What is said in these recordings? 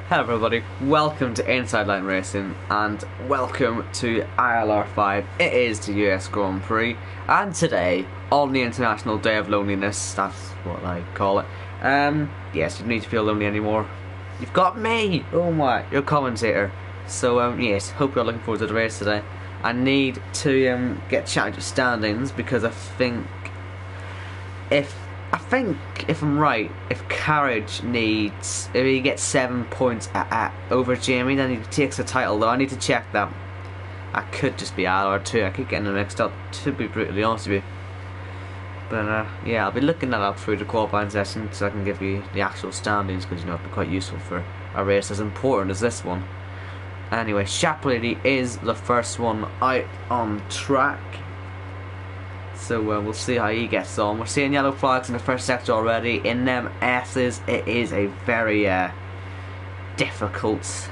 Hello everybody, welcome to Inside Line Racing and welcome to ILR5. It is the US Grand Prix and today, on the International Day of Loneliness, that's what I call it. Yes, you don't need to feel lonely anymore. You've got me! Oh my, your commentator. So yes, hope you're looking forward to the race today. I need to get chatting to standings because I think if I'm right, if Carriage if he gets 7 points over Jamie, then he takes the title. Though I need to check that. I could just be ILR2. I keep getting them mixed up, to be brutally honest with you. But yeah, I'll be looking that up through the qualifying session so I can give you the actual standings, because it'd be quite useful for a race as important as this one. Anyway, Chaplady is the first one out on track. So we'll see how he gets on. We're seeing yellow flags in the first sector already. In them S's, it is a very difficult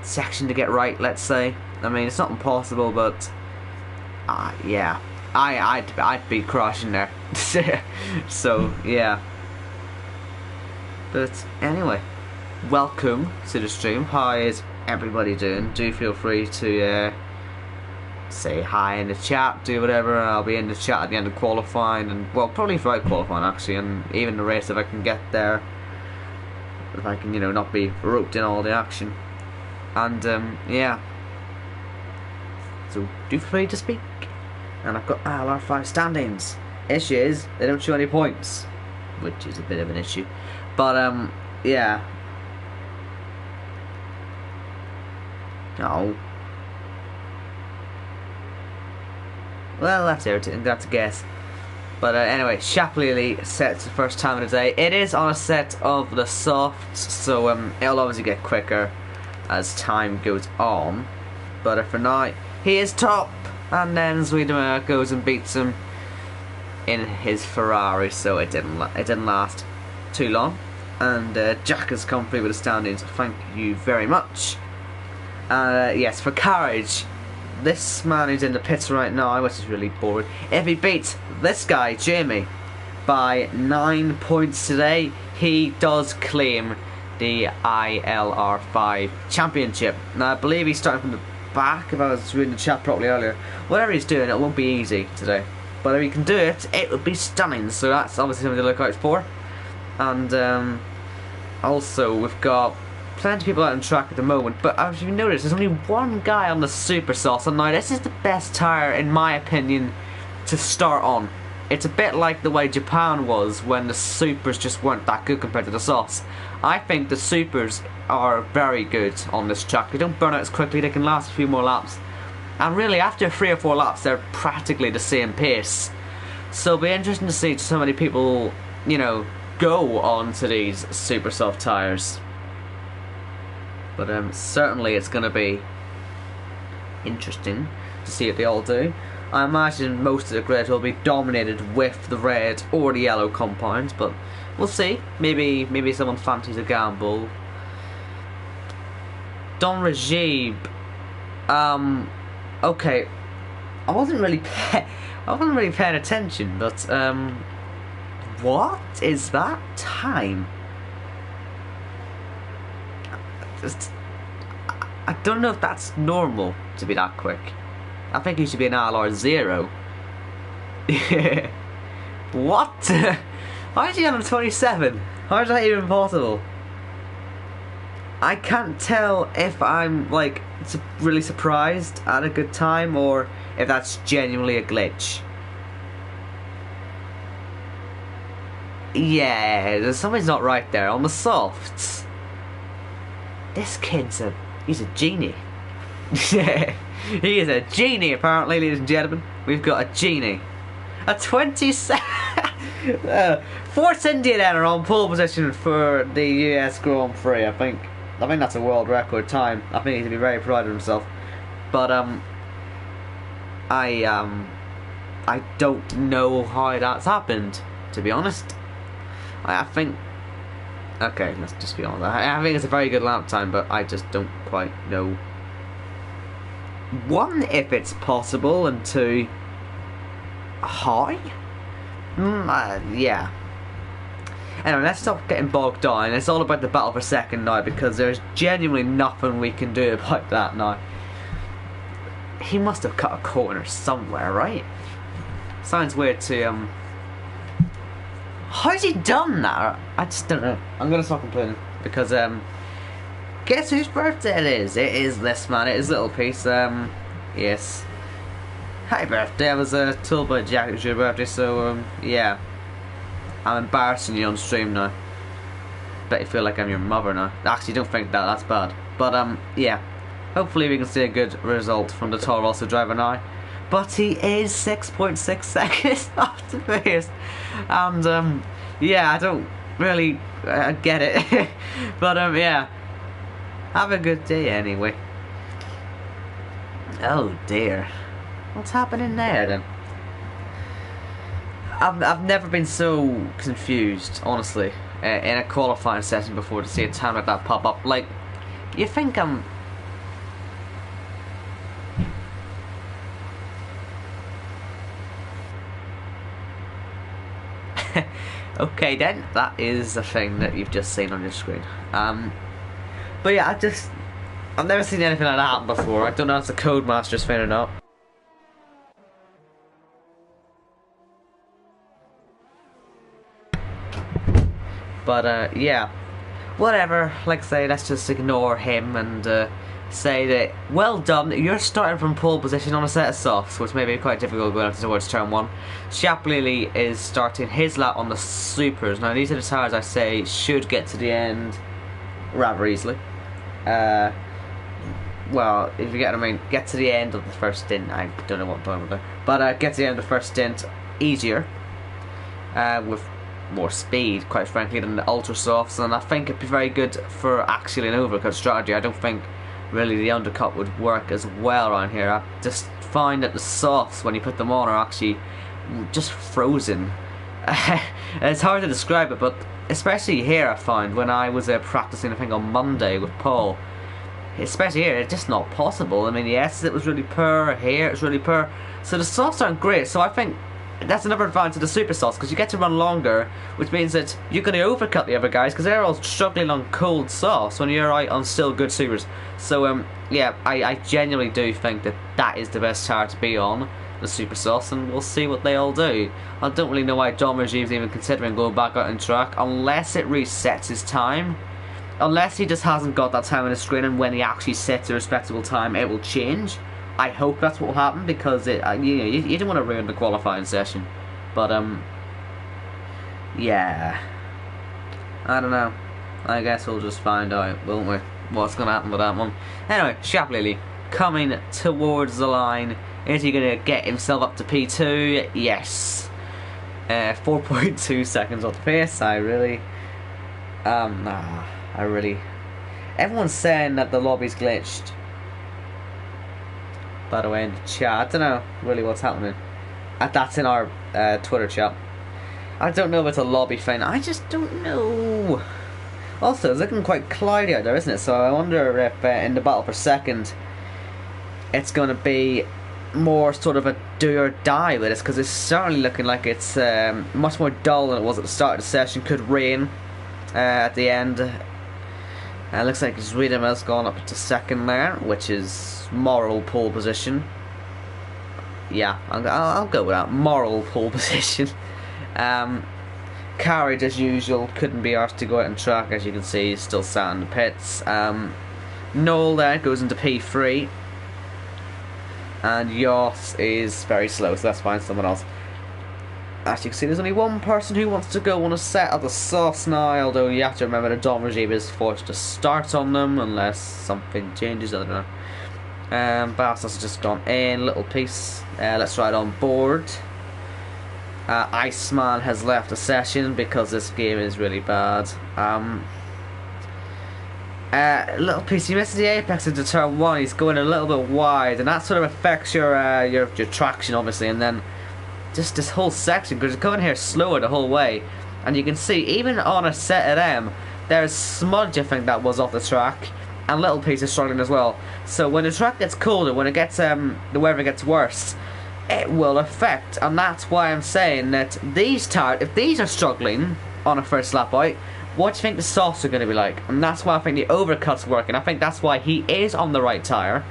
section to get right, let's say. I mean, it's not impossible, but yeah, I'd be crashing there. So yeah. But anyway, welcome to the stream. How is everybody doing? Do feel free to say hi in the chat, do whatever. I'll be in the chat at the end of qualifying, and well, probably throughout qualifying actually, and even the race if I can get there, if I can, not be roped in all the action. And yeah, so do feel free to speak. And I've got ILR5 standings. Issue is they don't show any points, which is a bit of an issue, but yeah. No. Well, that's irritating, that's a guess. But anyway, Chapley sets the first time of the day. It is on a set of the softs, so it'll obviously get quicker as time goes on. But for now, he is top, and then Swedenberg goes and beats him in his Ferrari, so it didn't last too long. And Jack has come through with the standings. Thank you very much. Yes, for Carriage, this man who's in the pits right now, which is really boring, if he beats this guy, Jamie, by 9 points today, he does claim the ILR5 championship. Now, I believe he's starting from the back, if I was reading the chat properly earlier. Whatever he's doing, it won't be easy today. But if he can do it, it would be stunning. So that's obviously something to look out for. And also, we've got plenty of people out on track at the moment, but as you notice, there's only one guy on the super sauce, and now this is the best tyre, in my opinion, to start on. It's a bit like the way Japan was when the supers just weren't that good compared to the sauce. I think the supers are very good on this track. They don't burn out as quickly, they can last a few more laps, and really after 3 or 4 laps they're practically the same pace. So it'll be interesting to see so many people, go on to these super soft tyres. But certainly it's going to be interesting to see what they all do. I imagine most of the grid will be dominated with the red or the yellow compounds, but we'll see. Maybe someone fancies a gamble. Don Rajib. Okay. I wasn't really paying attention, but what is that time? I don't know if that's normal to be that quick. I think he should be an ILR0. What? How is he on 27? How is that even possible? I can't tell if I'm really surprised at a good time or if that's genuinely a glitch. Yeah, something's not right there on the softs. This kid's he's a genie. He is a genie, apparently, ladies and gentlemen. We've got a genie. A 27. Force India then are on pole position for the US Grand Prix. I think that's a world record time. I think he should be very proud of himself. But I don't know how that's happened, to be honest. I think. Okay, let's just be honest. I think it's a very good lap time, but I just don't quite know. 1, if it's possible, and 2, how? Yeah. Anyway, let's stop getting bogged down. It's all about the battle for second now, because there's genuinely nothing we can do about that now. He must have cut a corner somewhere, right? Sounds weird to how's he done that? I just don't know. I'm gonna stop complaining because guess whose birthday it is? It is this man. It is Little Piece. Yes. Happy birthday. I was told by Jack it was your birthday, so yeah. I'm embarrassing you on stream now. Bet you feel like I'm your mother now. Actually, don't think that. That's bad. But yeah. Hopefully we can see a good result from the Toro Rosso driver now. But he is 6.6 seconds off the pace. And yeah, I don't really get it. But yeah. Have a good day anyway. Oh dear. What's happening there then? I've never been so confused, honestly, in a qualifying session before to see a time like that pop up. Like, you think I'm... Okay then, that is the thing that you've just seen on your screen. But yeah, I've never seen anything like that happen before. I don't know if it's a Codemaster's thing or not. But yeah, whatever. Like I say, let's just ignore him and say that well done. You're starting from pole position on a set of softs, which may be quite difficult going towards turn 1. Chapley is starting his lap on the supers. Now these are the tires I say should get to the end rather easily. Well, if you get what I mean, get to the end of the first stint. I don't know what I'm talking about there, but get to the end of the first stint easier, with more speed, quite frankly, than the ultra softs, and I think it'd be very good for actually an overcut strategy. I don't think really the undercut would work as well around here. I just find that the softs, when you put them on, are actually just frozen. It's hard to describe it, but especially here I find when I was practicing I think on Monday with Paul, especially here, it's just not possible. I mean, yes, it was really poor, here it's really poor, so the softs aren't great. So I think that's another advantage of the super softs, because you get to run longer, which means that you're going to overcut the other guys because they're all struggling on cold softs when you're out on still good supers. So yeah, I genuinely do think that that is the best tire to be on, the super softs, and we'll see what they all do. I don't really know why Dom Regime's even considering going back out on track, unless it resets his time. Unless he just hasn't got that time on his screen, and when he actually sets a respectable time it will change. I hope that's what will happen, because it, you don't want to ruin the qualifying session. But yeah, I don't know. I guess we'll just find out, won't we, what's going to happen with that one. Anyway, Chapley coming towards the line. Is he going to get himself up to P2? Yes. 4.2 seconds off the pace. Everyone's saying that the lobby's glitched, by the way, in the chat. I don't know really what's happening. That's in our Twitter chat. I don't know if it's a lobby thing. I just don't know. Also, it's looking quite cloudy out there, isn't it? So I wonder if in the battle for second it's going to be more sort of a do or die with this, because it's certainly looking like it's much more dull than it was at the start of the session. Could rain at the end. It looks like Zuidamel's gone up to second there, which is moral pole position. Yeah, I'll go with that. Moral pole position. Carried as usual, couldn't be asked to go out on track, as you can see, he's still sat in the pits. Noel there goes into P3. And Yoss is very slow, so let's find someone else. As you can see, there's only one person who wants to go on a set of the sauce now, although you have to remember the Dom regime is forced to start on them unless something changes, I don't know. Bastos has just gone in, Little Piece. Let's ride on board. Iceman has left the session because this game is really bad. Little Piece, you missed the apex into turn 1, he's going a little bit wide, and that sort of affects your traction obviously, and then just this whole section, because you're coming here slower the whole way, and you can see even on a set of them there's smudge, I think that was off the track, and Little Piece is struggling as well. So when the track gets colder, when it gets the weather gets worse, it will affect, and that's why I'm saying that these tires, if these are struggling on a first lap out. What do you think the softs are going to be like? And that's why I think the overcut's working. I think that's why he is on the right tyre.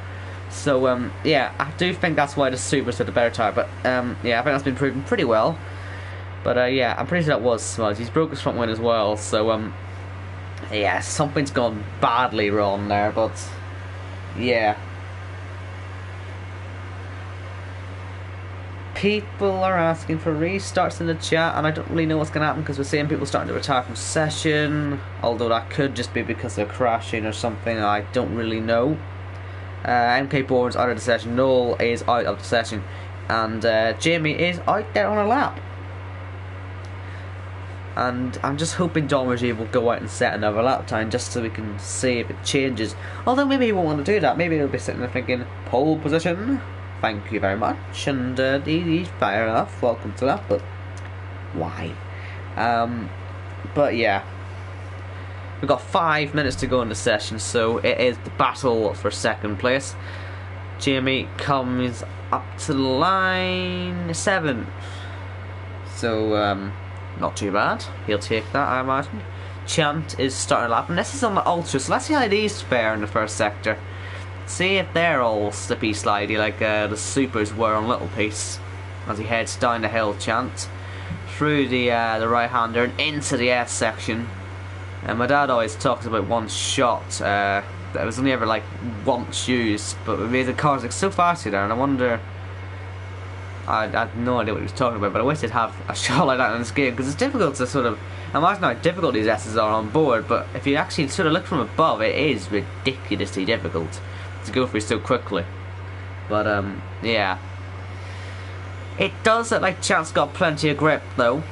So, yeah, I do think that's why the Super's with the better tyre. But, yeah, I think that's been proven pretty well. But, yeah, I'm pretty sure that was Smudge. He's broke his front wing as well. So, yeah, something's gone badly wrong there. But, yeah. People are asking for restarts in the chat, and I don't really know what's going to happen because we're seeing people starting to retire from session, although that could just be because they're crashing or something. I don't really know. MK Bourne's out of the session, Noel is out of the session, and Jamie is out there on a lap. And I'm just hoping Don Reggie will go out and set another lap time just so we can see if it changes. Although maybe he won't want to do that. Maybe he'll be sitting there thinking, pole position. Thank you very much, and he's fair enough, welcome to that, but why? But yeah, we've got 5 minutes to go in the session, so it is the battle for second place. Jamie comes up to line 7, so not too bad, he'll take that, I imagine. Chant is starting a lap, and this is on the Ultra, so let's see how these fare in the first sector. See if they're all slippy slidey like the Supers were on Little Piece as he heads down the hill. Chant through the right-hander and into the S section. And my dad always talks about one shot that was only ever like once used, but it made the cars like so fast there, and I wonder. I had no idea what he was talking about, but I wish they'd have a shot like that in this game because it's difficult to sort of imagine how difficult these S's are on board. But if you actually sort of look from above, it is ridiculously difficult to go through so quickly. But yeah, it does look like Chant's got plenty of grip though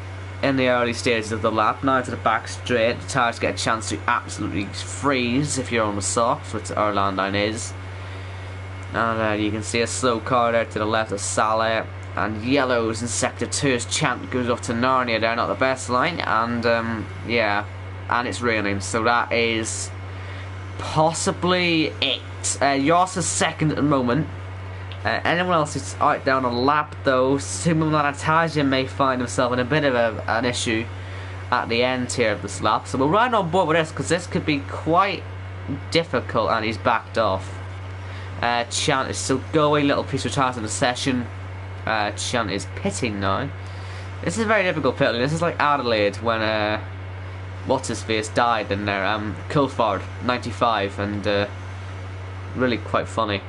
in the early stages of the lap. Now to the back straight, the tyres get a chance to absolutely freeze if you're on the softs, which our landline is. And you can see a slow car there to the left of Saleh, and yellows in sector 2 as Chant goes off to Narnia there, not the best line. And yeah, and it's raining, so that is possibly it. Yoss is second at the moment. Anyone else is out down a lap though. Simon Lanataja may find himself in a bit of an issue at the end here of this lap. So we'll ride on board with this because this could be quite difficult, and he's backed off. Chant is still going, Little Piece retires in the session. Chant is pitting now. This is a very difficult pit. This is like Adelaide when what's his face died in there, Coulthard 95, and really quite funny.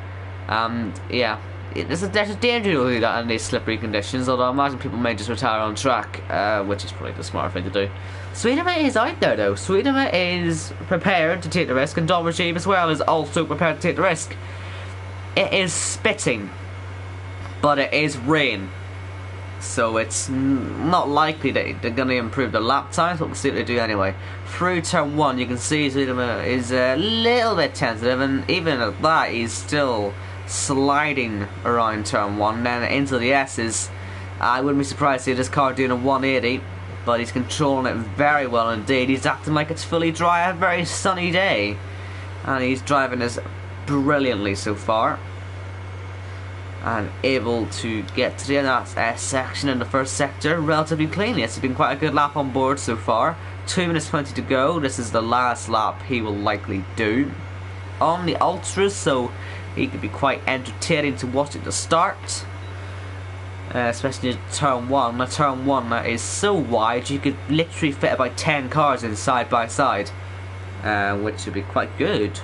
Yeah, there's a danger to do that in these slippery conditions, although I imagine people may just retire on track, which is probably the smart thing to do. Swedenman is out there though. Swedenman is prepared to take the risk, and Don Regime as well is also prepared to take the risk. It is spitting, but it is rain, so it's not likely that they're going to improve the lap times, but we'll see what they do anyway. Through turn 1, you can see Swedenman is a little bit tentative, and even at that, he's still sliding around turn 1. Then into the S's, I wouldn't be surprised to see this car doing a 180, but he's controlling it very well indeed. He's acting like it's fully dry, a very sunny day, and he's driving this brilliantly so far, and able to get to the end of that section in the first sector relatively cleanly. It's been quite a good lap on board so far. 2 minutes 20 to go. This is the last lap he will likely do on the Ultras, so he could be quite entertaining to watch at the start, especially in turn 1. Now turn 1 that is so wide you could literally fit about 10 cars in side by side, which would be quite good.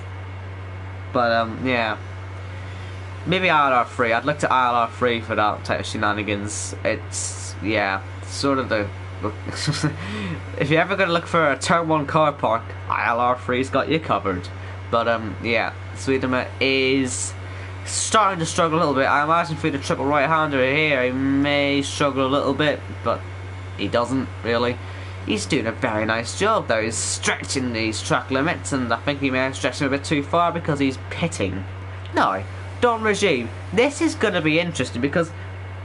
But yeah, maybe ILR3. I'd look to ILR3 for that type of shenanigans. It's, yeah, sort of the if you're ever going to look for a turn 1 car park, ILR3's got you covered. But yeah, Swedenman is starting to struggle a little bit. I imagine through the triple right-hander here he may struggle a little bit, but he doesn't really. He's doing a very nice job though. He's stretching these track limits, and I think he may have stretched them a bit too far because he's pitting. No, Don Regime, this is going to be interesting because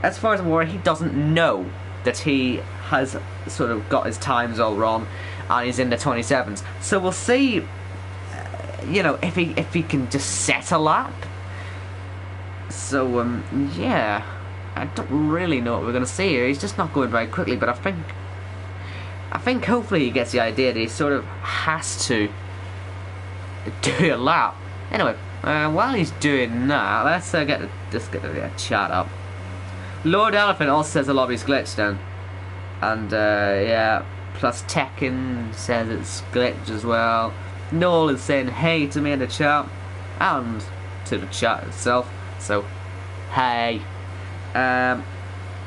as far as I'm aware, he doesn't know that he has sort of got his times all wrong and he's in the 27s. So we'll see, you know, if he can just set a lap. So yeah, I don't really know what we're going to see here. He's just not going very quickly, but I think I think hopefully he gets the idea that he sort of has to do a lap. Anyway, while he's doing that, let's get the chat up. Lord Elephant also says the lobby's glitched then. And yeah, plus Tekken says it's glitched as well. Noel is saying hey to me in the chat. And to the chat itself. So, hey.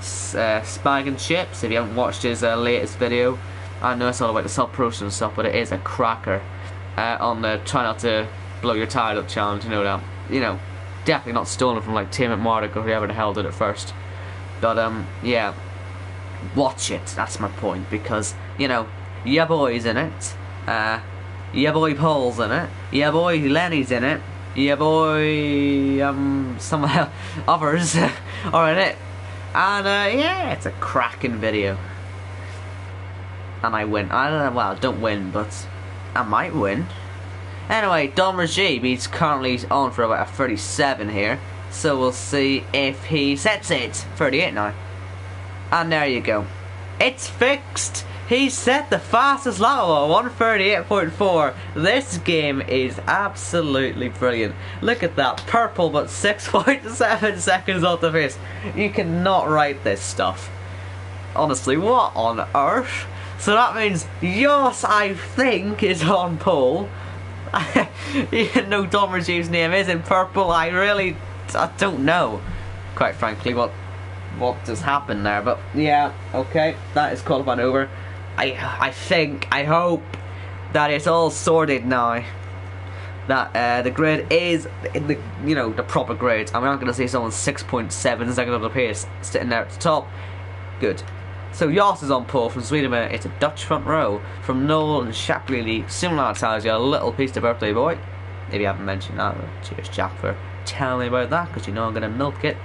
Spag and Chips, if you haven't watched his latest video, I know it's all about the self-promotion and stuff, but it is a cracker on the try not to blow your tire up challenge. You know that, definitely not stolen from like Tim McMardick or whoever the hell did it first. But yeah, watch it. That's my point, because your boy's in it, your boy Paul's in it, your boy Lenny's in it, your boy some others are in it. And yeah, it's a cracking video. And I win. I don't win, but I might win. Anyway, Dom Regime, he's currently on for about a 37 here. So we'll see if he sets it. 38 now. And there you go. It's fixed. He set the fastest lap of 1:38.4. This game is absolutely brilliant. Look at that, purple but 6.7 seconds off the pace. You cannot write this stuff. Honestly, what on earth? So that means Yoss, I think, is on pole. Even though Dom Regime's name is in purple, I don't know, quite frankly, what just happened there. But yeah, okay, that is qualifying over. I hope that it's all sorted now. That the grid is in the proper grid. I'm not going to see someone 6.7 seconds on the pace sitting there at the top. Good. So Yoss is on pole from Sweden. It's a Dutch front row from Noel and Shapley. Similar tells you a little piece to birthday boy. If you haven't mentioned that, cheers Jack for telling me about that, because I'm going to milk it.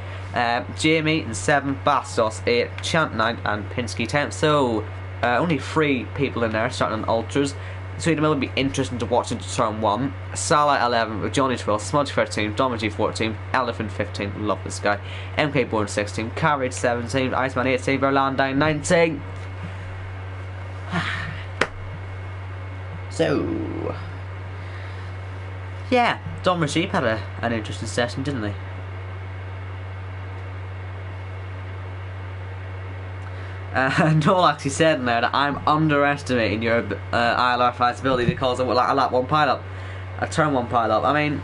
Jamie in 7, Bastos 8, Chant 9, and Pinsky 10. So only 3 people in there starting on ultras. Sweden will be interesting to watch into turn 1. Salah 11 with Johnny 12, Smudge 13, Domagy 14, Elephant 15, love this guy, MK Born 16, Carriage 17, Iceman 18, Verlandine 19. So yeah, Dom Rashid had an interesting session, didn't he? Noel actually said in there that I'm underestimating your ILR5's ability to cause a lap 1 pile-up, a turn 1 pile-up. I mean,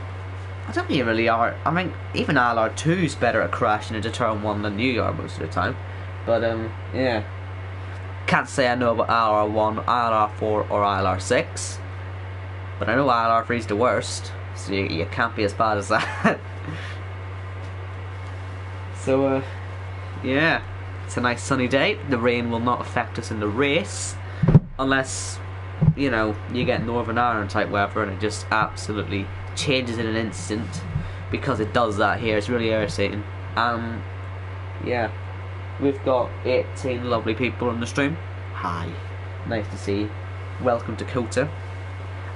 I don't think you really are. I mean, even ILR2's better at crashing into turn 1 than you are most of the time. But yeah, can't say I know about ILR1, ILR4 or ILR6, but I know ILR3's the worst, so you can't be as bad as that. So yeah, it's a nice sunny day. The rain will not affect us in the race, unless you get Northern Ireland type weather and it just absolutely changes in an instant, because it does that here. It's really irritating. Yeah, we've got 18 lovely people on the stream. Hi, nice to see you. Welcome to Kota.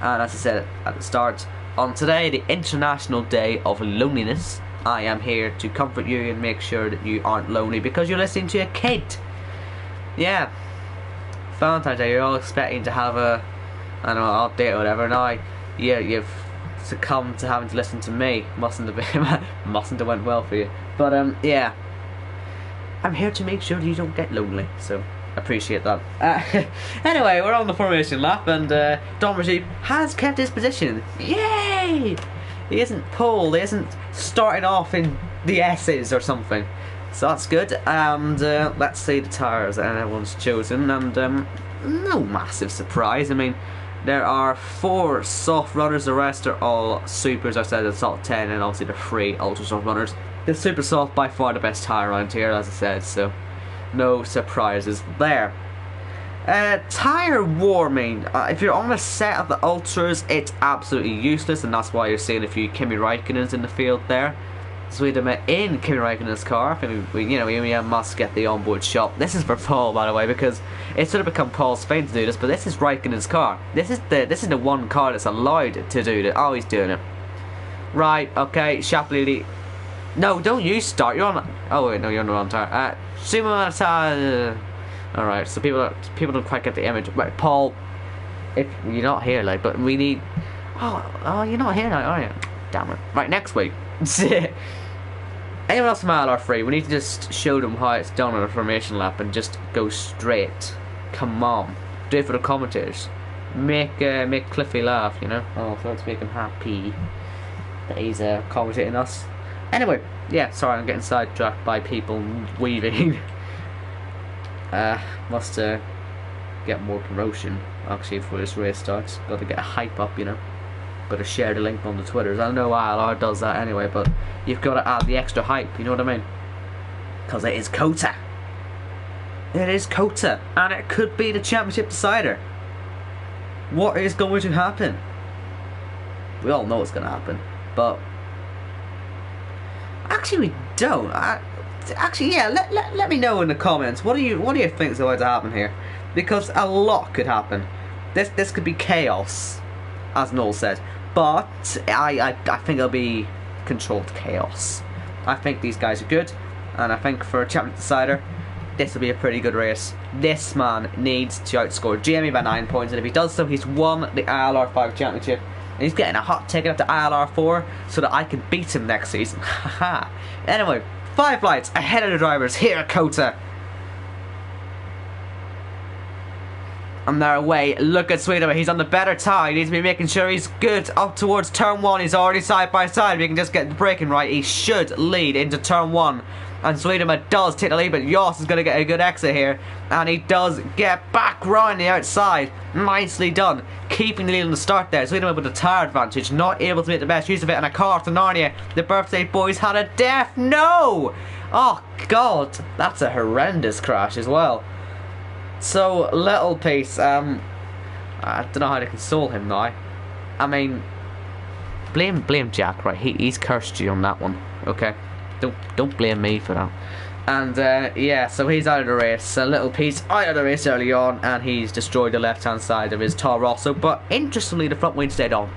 And as I said at the start, on today, the International Day of Loneliness, I am here to comfort you and make sure that you aren't lonely because you're listening to a kid. Yeah, Valentine's Day, you're all expecting to have a, I don't know, odd date or whatever. Now, yeah, you've succumbed to having to listen to me. Mustn't have went well for you. But yeah, I'm here to make sure you don't get lonely. So appreciate that. Anyway, we're on the formation lap, and Dom Regime has kept his position. Yay! He isn't pulled, he isn't starting off in the S's or something. So that's good. And let's see the tyres that everyone's chosen. And no massive surprise. I mean, there are 4 soft runners, the rest are all supers. I said it's all 10, and obviously the 3 ultra soft runners. The super soft, by far the best tyre around here, as I said, so no surprises there. Tyre warming, if you're on a set of the ultras, it's absolutely useless, and that's why you're seeing a few Kimi Räikkönens in the field there. So we had in Kimi Räikkönen's car. I think we must get the onboard shot. This is for Paul, by the way, because it's sort of become Paul's thing to do this, but this is Räikkönen's car. This is the one car that's allowed to do it. Oh, he's doing it. Right, okay, Shapley. No, don't you start. You're on. Oh wait, no, you're on the wrong tire. Alright, so people don't quite get the image. Right, Paul, if you're not here, like, but we need. Oh, you're not here now, are you? Damn it. Right, next week. Anyone else from ILR3, we need to just show them how it's done on a formation lap and just go straight. Come on, do it for the commentators. Make Cliffy laugh, you know. Oh, so let's make him happy that he's commentating us. Anyway, yeah, sorry, I'm getting sidetracked by people weaving. Must get more promotion actually before this race starts. Got to get a hype up, you know. Got to share the link on the Twitters. I know ILR does that anyway, but you've got to add the extra hype. You know what I mean? Because it is Kota. It is Kota, and it could be the championship decider. What is going to happen? We all know what's going to happen, but actually we don't. Actually, yeah. Let me know in the comments. What do you think is going to happen here? Because a lot could happen. This could be chaos, as Noel said. But I think it'll be controlled chaos. I think these guys are good, and I think for a championship decider, this will be a pretty good race. This man needs to outscore Jamie by 9 points, and if he does so, he's won the ILR5 championship, and he's getting a hot ticket up to ILR4 so that I can beat him next season. Haha. Anyway, 5 lights ahead of the drivers here at Kota. And they're away. Look at Sweetemer, he's on the better tire. He needs to be making sure he's good up towards turn 1. He's already side by side. If he can just get the braking right, he should lead into turn 1. And Sweetemer does take the lead, but Yoss is going to get a good exit here. And he does get back round the outside. Nicely done. Keeping the lead on the start there. Sweetemer with the tire advantage, not able to make the best use of it. And a car after Narnia. The birthday boys had a death. No! Oh, God. That's a horrendous crash as well. So, little piece. I don't know how to console him now. I mean, blame Jack, right? He's cursed you on that one, okay? Don't blame me for that. And yeah, so he's out of the race. A little piece out of the race early on, and he's destroyed the left hand side of his Toro Rosso. But interestingly, the front wing stayed on.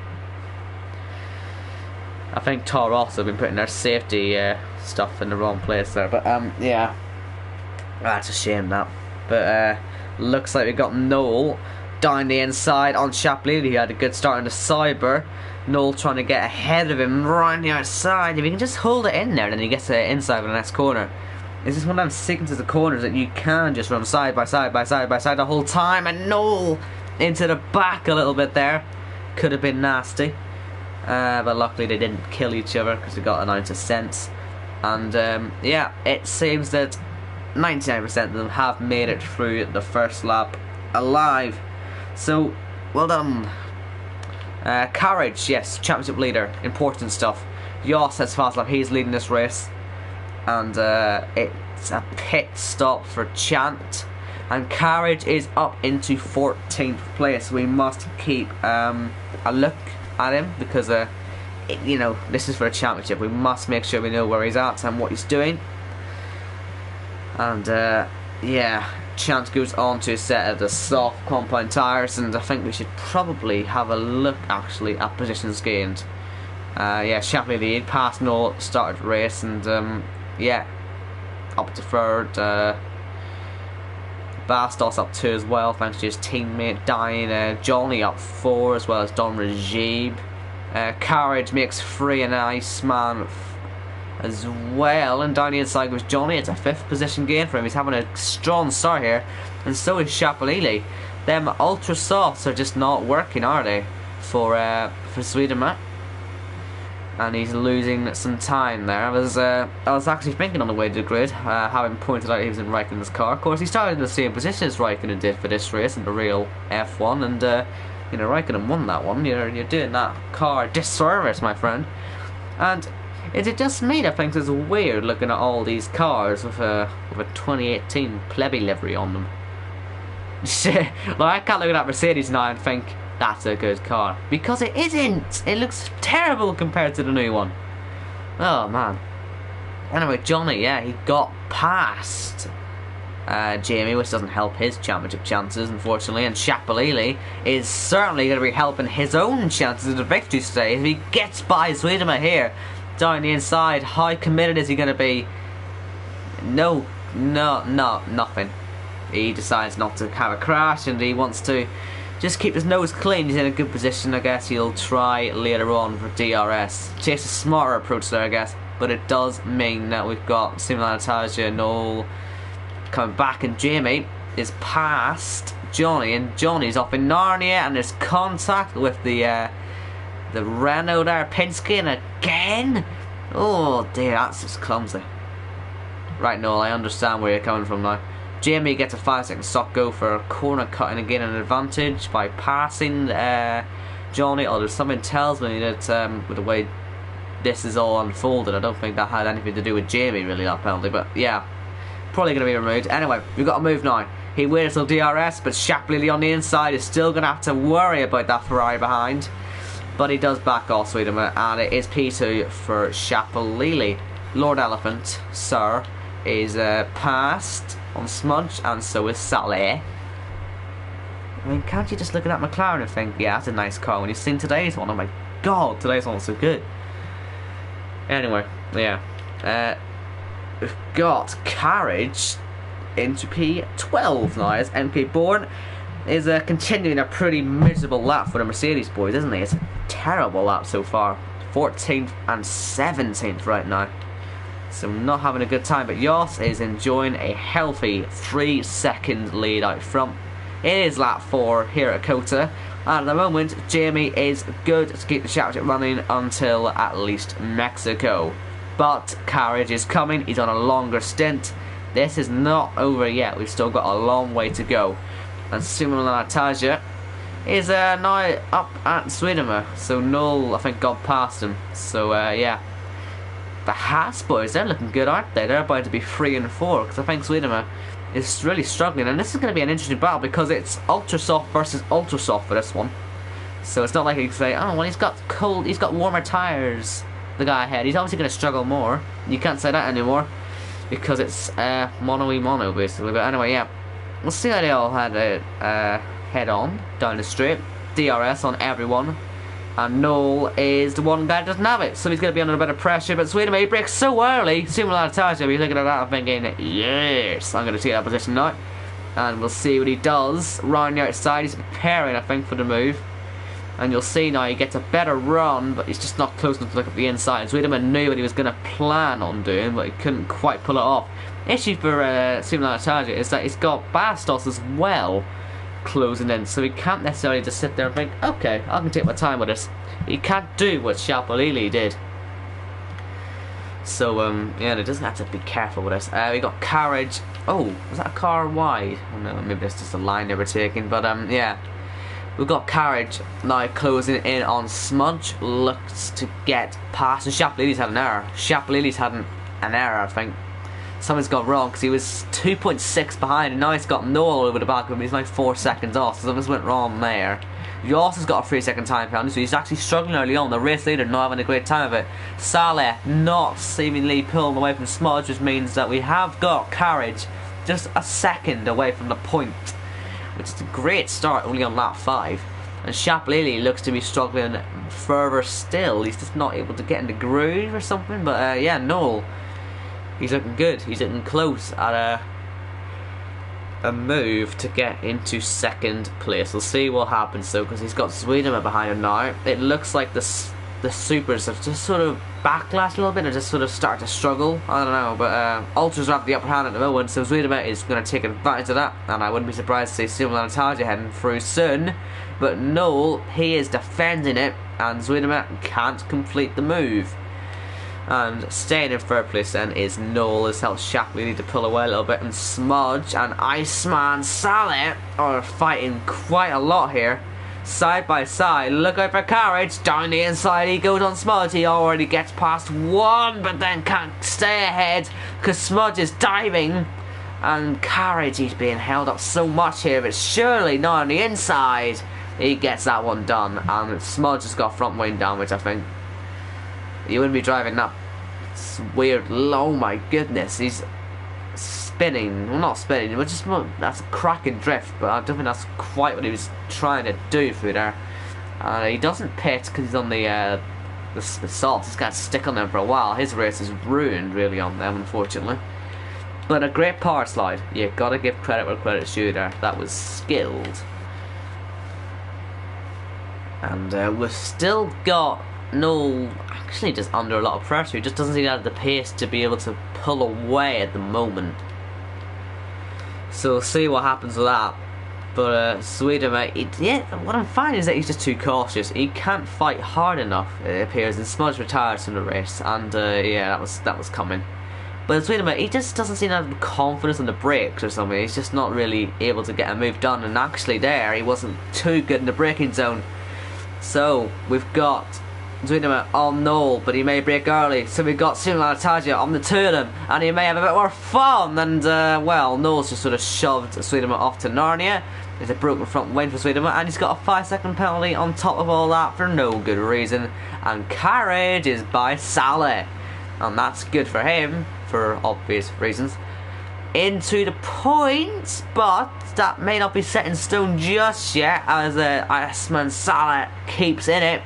I think Toro Rosso have been putting their safety stuff in the wrong place there. But yeah, that's a shame that. But looks like we got Noel down the inside on Shapley. He had a good start in the Cyber. Noel trying to get ahead of him round the outside. If he can just hold it in there, then he gets the inside of the next corner. It's just one of them sequences of corners that you can just run side by side by side by side the whole time. And Noel into the back a little bit there. Could have been nasty. But luckily they didn't kill each other because they got an ounce of sense. And yeah, it seems that 99% of them have made it through the first lap alive. So, well done. Carriage, yes, championship leader, important stuff. Yoss has fast lap, he's leading this race. And it's a pit stop for Chant. And Carriage is up into 14th place. We must keep a look at him because, you know, this is for a championship. We must make sure we know where he's at and what he's doing. And yeah, Chance goes on to a set of the soft compound tyres, and I think we should probably have a look actually at positions gained. Yeah, Shapley lead, past Noel, started race, and yeah, up to third. Bastos up 2 as well, thanks to his teammate dying. Johnny up 4 as well as Don Rajib. Carriage makes 3 and Iceman as well, and down the inside goes Johnny. It's a 5th position gain for him. He's having a strong start here, and so is Shapalili. Them ultra softs are just not working, are they, for Swedeman? And he's losing some time there. I was actually thinking on the way to the grid, having pointed out he was in Raikkonen's car. Of course, he started in the same position as Raikkonen did for this race in the real F1, and you know, Raikkonen won that one. You're doing that car a disservice, my friend. And is it just me that thinks it's weird looking at all these cars with a 2018 plebby livery on them? Like, I can't look at that Mercedes now and think that's a good car, because it isn't. It looks terrible compared to the new one. Oh man. Anyway, Johnny, yeah, he got past Jamie, which doesn't help his championship chances, unfortunately. And Shapalili is certainly going to be helping his own chances of the victory today if he gets by Swedemer here down the inside. How committed is he going to be? No, nothing. he decides not to have a crash and he wants to just keep his nose clean. He's in a good position. I guess he'll try later on for DRS. Chase a smarter approach there, I guess. But it does mean that we've got Simulataja, Noel coming back, and Jamie is past Johnny, and Johnny's off in Narnia, and there's contact with the Renault there, Penske, and again. Oh dear, that's just clumsy. Right, Noel, I understand where you're coming from now. Jamie gets a 5-second stop go for a corner cut and again an advantage by passing Johnny. Although something tells me that with the way this is all unfolded, I don't think that had anything to do with Jamie really, that penalty. But yeah, probably going to be removed. Anyway, we've got to move now. He waits till DRS, but Shapley on the inside is still going to have to worry about that Ferrari behind. But he does back off Swedemer, and it is P2 for Shapley. Lord Elephant, sir, is passed on Smudge, and so is Sally. I mean, can't you just look at that McLaren and think, yeah, that's a nice car, when you've seen today's one? Oh my god, today's one was so good. Anyway, yeah. We've got Carriage into P12 now, as MP Bourne is continuing a pretty miserable lap for the Mercedes boys, isn't he? It's a terrible lap so far. 14th and 17th right now. So not having a good time, but Yoss is enjoying a healthy 3-second lead out front. It is lap 4 here at Kota, and at the moment Jamie is good to keep the championship running until at least Mexico. But Carriage is coming, he's on a longer stint. This is not over yet, we've still got a long way to go. And Simulataja is now up at Swedemer, so Noel I think got past him. So yeah. The Haas boys, they're looking good, aren't they? They're about to be 3 and 4, because I think Swedemer is really struggling, and this is going to be an interesting battle because it's ultra soft versus ultra soft for this one. So it's not like you can say, oh well, he's got warmer tires, the guy ahead. He's obviously going to struggle more. You can't say that anymore because it's mono basically. But anyway, yeah, we'll see how they all had head on down the straight. DRS on everyone. And Noel is the one guy that doesn't have it, so he's going to be under a bit of pressure. But Sweden, he breaks so early. Simulataja will be looking at that and thinking, yes, I'm going to take that position now. And we'll see what he does. Round the outside, he's preparing, I think, for the move. And you'll see now he gets a better run, but he's just not close enough to look at the inside. Sweden knew what he was going to plan on doing, but he couldn't quite pull it off. Issue for Simulataja is that he's got Bastos as well closing in, so he can't necessarily just sit there and think, okay, I can take my time with this. He can't do what Shapalili did. So yeah, they doesn't have to be careful with this. We got Carriage. Oh, was that a car wide? Oh no, maybe it's just a line they were taking. But yeah, we've got Carriage now closing in on Smudge. Looks to get past, and Shapalili's had an error. Shapalili's had an error, I think. Something's gone wrong because he was 2.6 behind and now he's got Noel over the back of him. He's like 4 seconds off, so something's went wrong there. Yoss has got a 3-second time penalty, so he's actually struggling early on. The race leader not having a great time of it. Saleh not seemingly pulling away from Smudge, which means that we have got Carriage just a second away from the point, which is a great start only on lap 5. And Shapley looks to be struggling further still. He's just not able to get in the groove or something. But yeah, Noel, he's looking good. He's looking close at a move to get into second place. We'll see what happens though, because he's got Swedemer behind him now. It looks like the supers have just sort of backlashed a little bit and just sort of started to struggle. I don't know, but Ultras have the upper hand at the moment, so Swedemer is going to take advantage of that, and I wouldn't be surprised to see Simulataja heading through soon. But Noel, he is defending it, and Swedemer can't complete the move. And staying in third place then is Noel, has helped Shapley need to pull away a little bit, and Smudge and Iceman Saleh are fighting quite a lot here, side by side. Look out for Carriage, down the inside he goes on Smudge. He already gets past one, but then can't stay ahead because Smudge is diving, and Carriage, he's being held up so much here, but surely not on the inside. He gets that one done, and Smudge has got front wing damage, I think. You wouldn't be driving that weird, oh my goodness, he's spinning, well not spinning, but just, that's a cracking drift, but I don't think that's quite what he was trying to do through there. He doesn't pit because he's on the softs. He's got to stick on them for a while. His race is ruined really on them, unfortunately. But a great power slide. You gotta give credit where credit's due there. That was skilled. And we've still got Noel actually just under a lot of pressure. He just doesn't seem to have the pace to be able to pull away at the moment. So we'll see what happens with that. But Sweden, yeah, what I'm finding is that he's just too cautious. He can't fight hard enough, it appears, and Smudge retires from the race. And yeah, that was coming. But Sweden, he just doesn't seem to have confidence in the brakes or something. He's just not really able to get a move done. And actually there, he wasn't too good in the braking zone. So we've got Zuidema on Noel, but he may break early. So we've got Simon on the two of them, and he may have a bit more fun. And well, Noel's just sort of shoved Zuidema off to Narnia. There's a broken front wing for Zuidema, and he's got a 5-second penalty on top of all that for no good reason. And carriage is by Saleh, and that's good for him for obvious reasons. Into the points, but that may not be set in stone just yet, as Iceman Saleh keeps in it,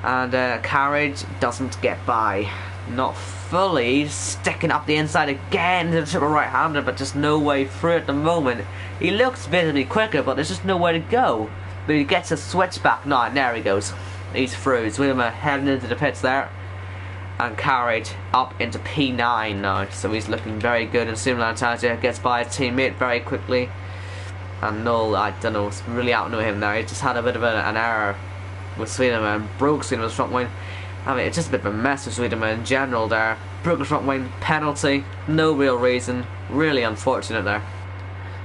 and carriage doesn't get by, not fully. Sticking up the inside again to the triple right-hander, but just no way through at the moment. He looks visibly quicker, but there's just nowhere to go. But he gets a switchback now, and there he goes. He's through. Zwilma heading into the pits there. And carried up into P9 now, so he's looking very good. And Simlantaja gets by a teammate very quickly. And Noel, I don't know, really outnumber him there. He just had a bit of an error with Sweden and broke Sweden's front wing. I mean, it's just a bit of a mess with Sweden in general there. Broke the front wing, penalty, no real reason. Really unfortunate there.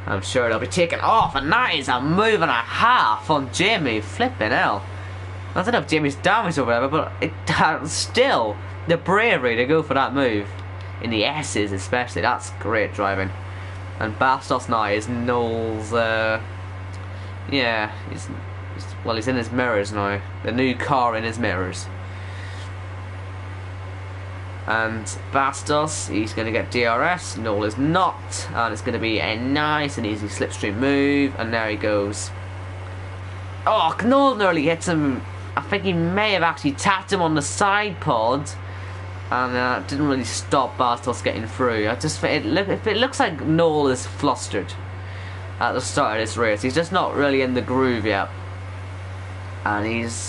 I'm sure they'll be taken off, and that is a move and a half on Jamie. Flipping hell. I don't know if Jamie's damaged or whatever, but still, the bravery to go for that move, in the S's especially, that's great driving. And Bastos now is Noel's, yeah, he's in his mirrors now. The new car in his mirrors. And Bastos, he's going to get DRS, Noel is not, and it's going to be a nice and easy slipstream move, and there he goes. Oh, Noel nearly hits him. I think he may have actually tapped him on the side pod, and didn't really stop Bastos getting through. It looks like Noel is flustered at the start of this race. He's just not really in the groove yet. And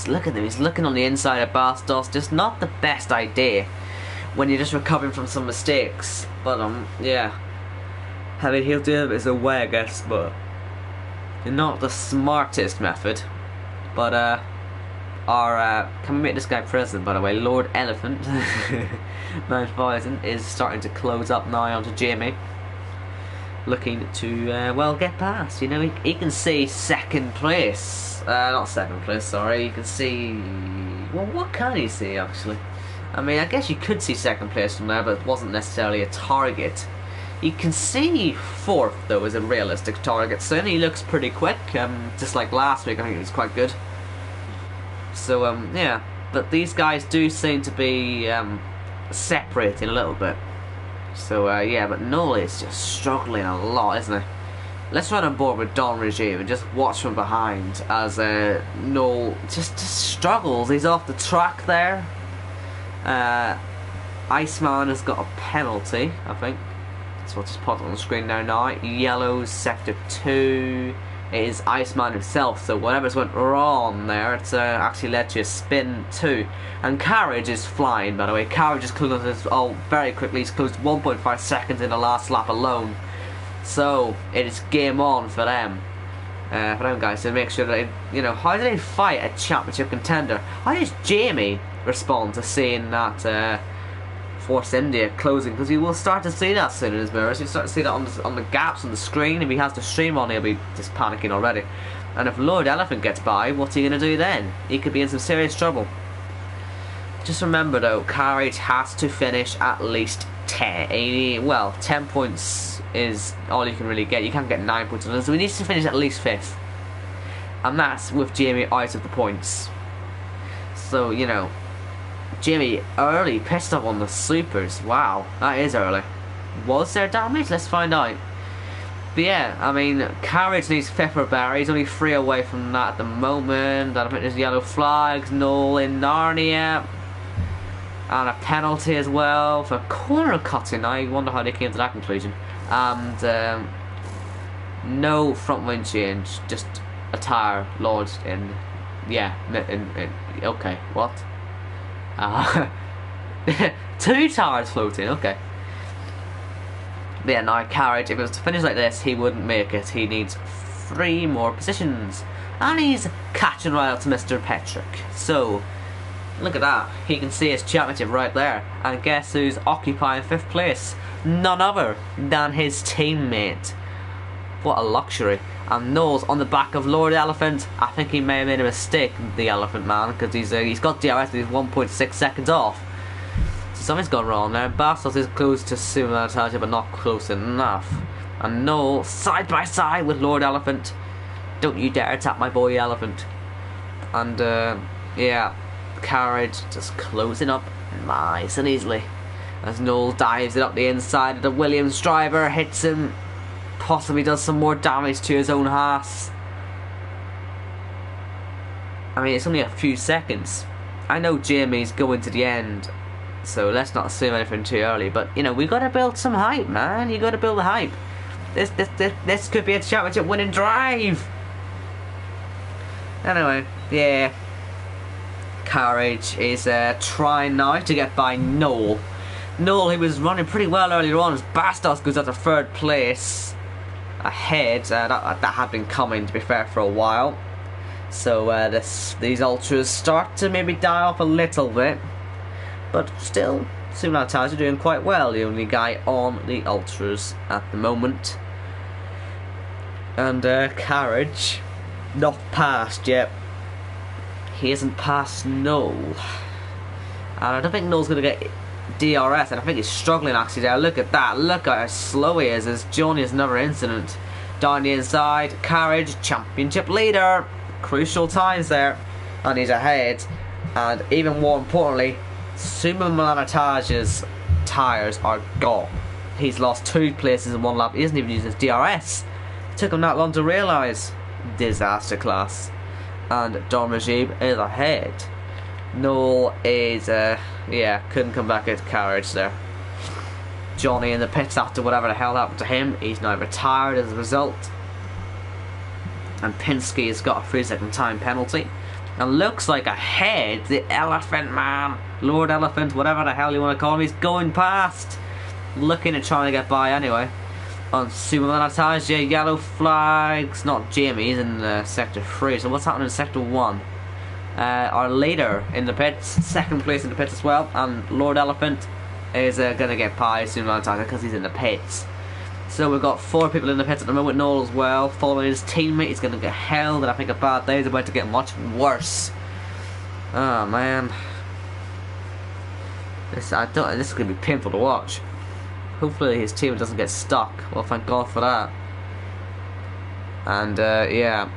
look at him, he's looking on the inside of Bastos. Just not the best idea when you're just recovering from some mistakes. But yeah, I mean, he'll do it his own way, I guess, but not the smartest method. But can we make this guy president, by the way? Lord Elephant 9000 is starting to close up now onto Jamie, looking to well, get past. You know, he can see second place, not second place, sorry. You can see, well, what can he see actually? I mean, I guess you could see second place from there, but it wasn't necessarily a target. You can see fourth though as a realistic target. So he looks pretty quick, just like last week. I think he was quite good. So yeah, but these guys do seem to be separating a little bit. So yeah, but Noel is just struggling a lot, isn't he? Let's run on board with Don Regime and just watch from behind as Noel just struggles. He's off the track there. Iceman has got a penalty, I think. That's what's just popped on the screen now. Yellow sector 2. It is Iceman himself, so whatever's went wrong there, it's actually led to a spin too. And Carriage is flying, by the way. Carriage is closed very quickly. He's closed 1.5 seconds in the last lap alone. So it is game on for them. For them guys, to make sure that how do they fight a championship contender? How does Jamie respond to seeing that Force India closing? Because you will start to see that soon in his mirrors. You start to see that on the gaps on the screen. If he has the stream on, he'll be just panicking already. And if Lord Elephant gets by, what's he going to do then? He could be in some serious trouble. Just remember though, Carriage has to finish at least 10. Well, 10 points is all you can really get. You can't get 9 points on this, so he needs to finish at least 5th. And that's with Jamie out of the points. So, Jimmy early pissed off on the supers. Wow, that is early. Was there damage? Let's find out. But yeah, I mean, Carriage needs 5th for Barry. He's only 3 away from that at the moment. I think there's yellow flags. Noel in Narnia. And a penalty as well for corner cutting. I wonder how they came to that conclusion. And no front wing change, just a tyre lodged in. Yeah, okay, what? 2 tyres floating, okay. But yeah, now Carriage, if it was to finish like this, he wouldn't make it. He needs 3 more positions. And he's catching right up to Mr. Petrick. So, look at that. He can see his championship right there. And guess who's occupying 5th place? None other than his teammate. What a luxury. And Knowles on the back of Lord Elephant. I think he may have made a mistake, the Elephant Man, because he's got DRS and he's 1.6 seconds off. So something's gone wrong there. Bastos is close to Sumalantaja, but not close enough. And Knowles side by side with Lord Elephant. Don't you dare tap my boy Elephant. And yeah, Carriage just closing up nice and easily as Knowles dives it up the inside of the Williams driver, hits him, possibly does some more damage to his own Haas. I mean, it's only a few seconds. I know Jamie's going to the end, so let's not assume anything too early, but you know, we gotta build some hype, man. You gotta build the hype. This could be a championship winning drive. Anyway, yeah, Carriage is trying now to get by Noel. Noel, he was running pretty well earlier on as Bastos goes up to 3rd place ahead. That had been coming, to be fair, for a while. So these ultras start to maybe die off a little bit, but still Sumalantaja doing quite well, the only guy on the ultras at the moment. And Carriage not passed yet. He isn't past Noel, and I don't think Noel's going to get DRS, and I think he's struggling actually there. Look at that, look at how slow he is as Johnny has another incident. Down the inside, Carriage, championship leader, crucial times there, and he's ahead. And even more importantly, Sumalantaja's tyres are gone. He's lost 2 places in 1 lap. He doesn't even use his DRS. It took him that long to realise. Disaster class. And Dormajib is ahead. Noel is yeah, couldn't come back at Carriage there. Johnny in the pits after whatever the hell happened to him. He's now retired as a result. And Pinsky has got a 3-second time penalty. And looks like ahead, the Elephant Man, Lord Elephant, whatever the hell you want to call him, he's going past. Looking at trying to get by anyway. On Sumalantaja, yellow flags, not Jamie's in sector 3, so what's happening in sector 1? Our leader in the pits, 2nd place in the pits as well, and Lord Elephant is going to get by Sumalantaja because he's in the pits. So we've got 4 people in the pits at the moment, Noel as well, following his teammate. He's going to get held, and I think a bad day is about to get much worse. Oh man, this is going to be painful to watch. Hopefully his team doesn't get stuck. Well, thank God for that. And yeah.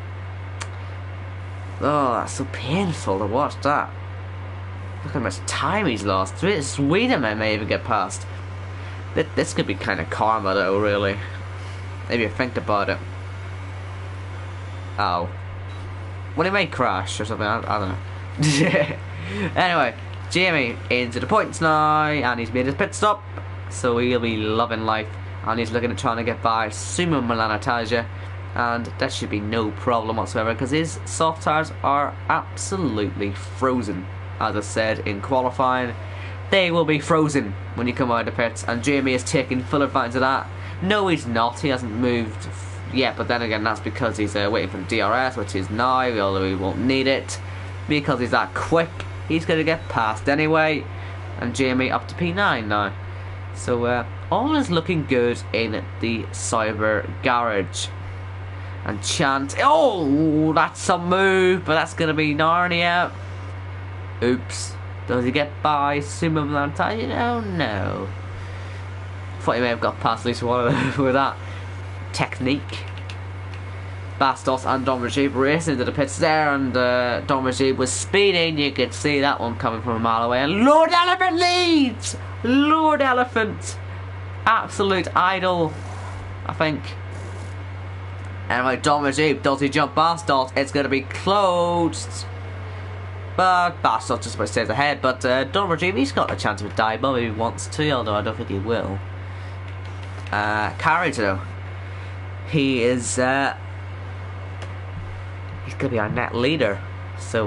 Oh, that's so painful to watch that. Look how much time he's lost. Sweden may even get past. This could be kind of karma though, really. If you think about it. Oh. Well, he may crash or something, I don't know. Anyway, Jamie into the points now, and he's made his pit stop. So he'll be loving life, and he's looking at trying to get by Sumalantaja, and that should be no problem whatsoever because his soft tyres are absolutely frozen. As I said in qualifying, they will be frozen when you come out of the pits, and Jamie is taking full advantage of that. No, he's not. He hasn't moved yet, but then again, that's because he's waiting for the DRS, which is now, although he won't need it because he's that quick. He's going to get past anyway, and Jamie up to P9 now. So all is looking good in the Cyber Garage. And Chant, oh, that's some move, but that's going to be Narnia. Oops. Does he get by Sumalantaja? Oh no. Thought he may have got past at least one of them with that technique. Bastos and Dormajib racing into the pits there, and Dormajib was speeding. You could see that one coming from a mile away, and Lord Elephant leads! Lord Elephant, absolute idol, I think. Anyway, Dormajib, does he jump Bastos? It's going to be closed. But Bastos just about stays ahead. But ILRGT's got a chance of a dive bomb if he wants to, although I don't think he will. Carriage though, he is he's gonna be our net leader. So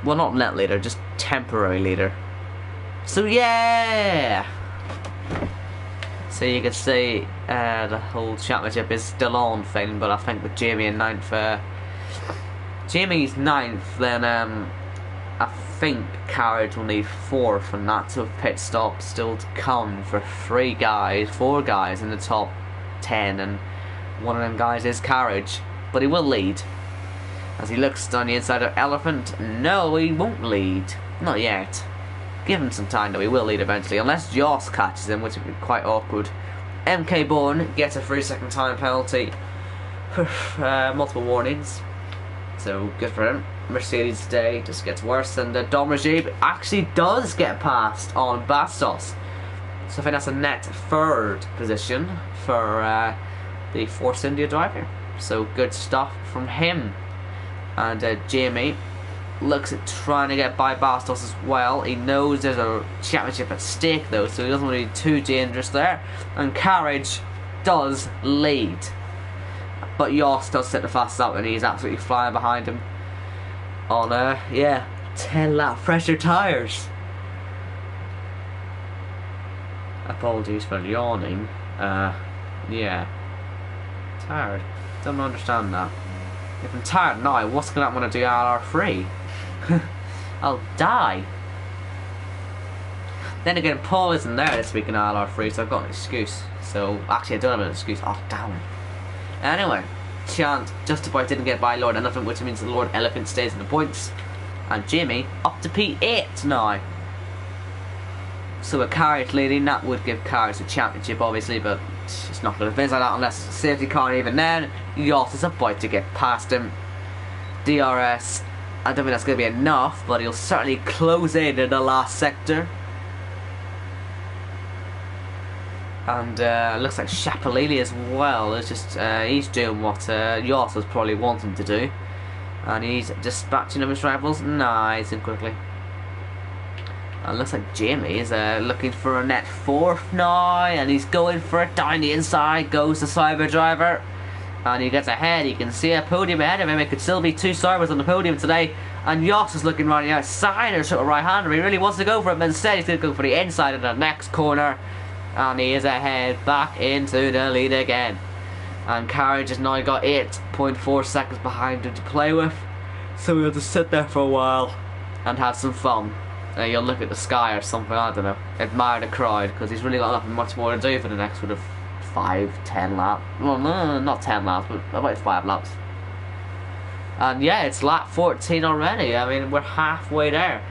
well, not net leader, just temporary leader. So yeah. So you could say the whole championship is still on thing, but I think with Jamie in 9th, Jamie's 9th, then I think Carriage will need 4th, and that's with pit stop still to come for 4 guys in the top 10, and one of them guys is Carriage, but he will lead. As he looks on the inside of Elephant, no, he won't lead, not yet. Give him some time though, he will lead eventually, unless Joss catches him, which would be quite awkward. MK Bourne gets a 3-second time penalty for multiple warnings, so good for him. Mercedes today just gets worse, and ILRGT actually does get past on Bastos. So I think that's a net 3rd position for the Force India driver. So good stuff from him. And Jamie looks at trying to get by Bastos as well. He knows there's a championship at stake though, so he doesn't want to be too dangerous there. And Carriage does lead, but Yoss does set the fastest up, and he's absolutely flying behind him on 10 lap fresher tyres. Apologies for yawning. Yeah, tired. Don't understand that. If I'm tired now, what's going to happen when I do ILR3? I'll die. Then again, Paul isn't there this week in ILR3, so I've got an excuse. So, actually I don't have an excuse. Oh, damn it. Anyway, Chant just about didn't get by Lord Elephant, which means the Lord Elephant stays in the points. And Jamie up to P8 now. So with Carriage leading, that would give Carriage the championship obviously, but it's not going to finish like that unless safety car. Even then, Yoss is about to get past him. DRS, I don't think that's going to be enough, but he'll certainly close in the last sector. And looks like Chapalili as well. It's just he's doing what Yoss was probably wanting to do, and he's dispatching of his rivals nice and quickly. And looks like Jamie is looking for a net 4th now, and he's going for it down the inside. Goes the Cyber driver, and he gets ahead. You can see a podium ahead of him. It could still be 2 Cybers on the podium today. And Yoss is looking right outside, or sort of right-hander. He really wants to go for it, but instead he's going to go for the inside of the next corner. And he is ahead, back into the lead again. And Carriage has now got 8.4 seconds behind him to play with. So we'll just sit there for a while and have some fun. You'll look at the sky or something, I don't know. Admire the crowd, because he's really got nothing much more to do for the next sort of 5-10 laps. Well, no, not 10 laps, but about 5 laps. And yeah, it's lap 14 already. I mean, we're halfway there.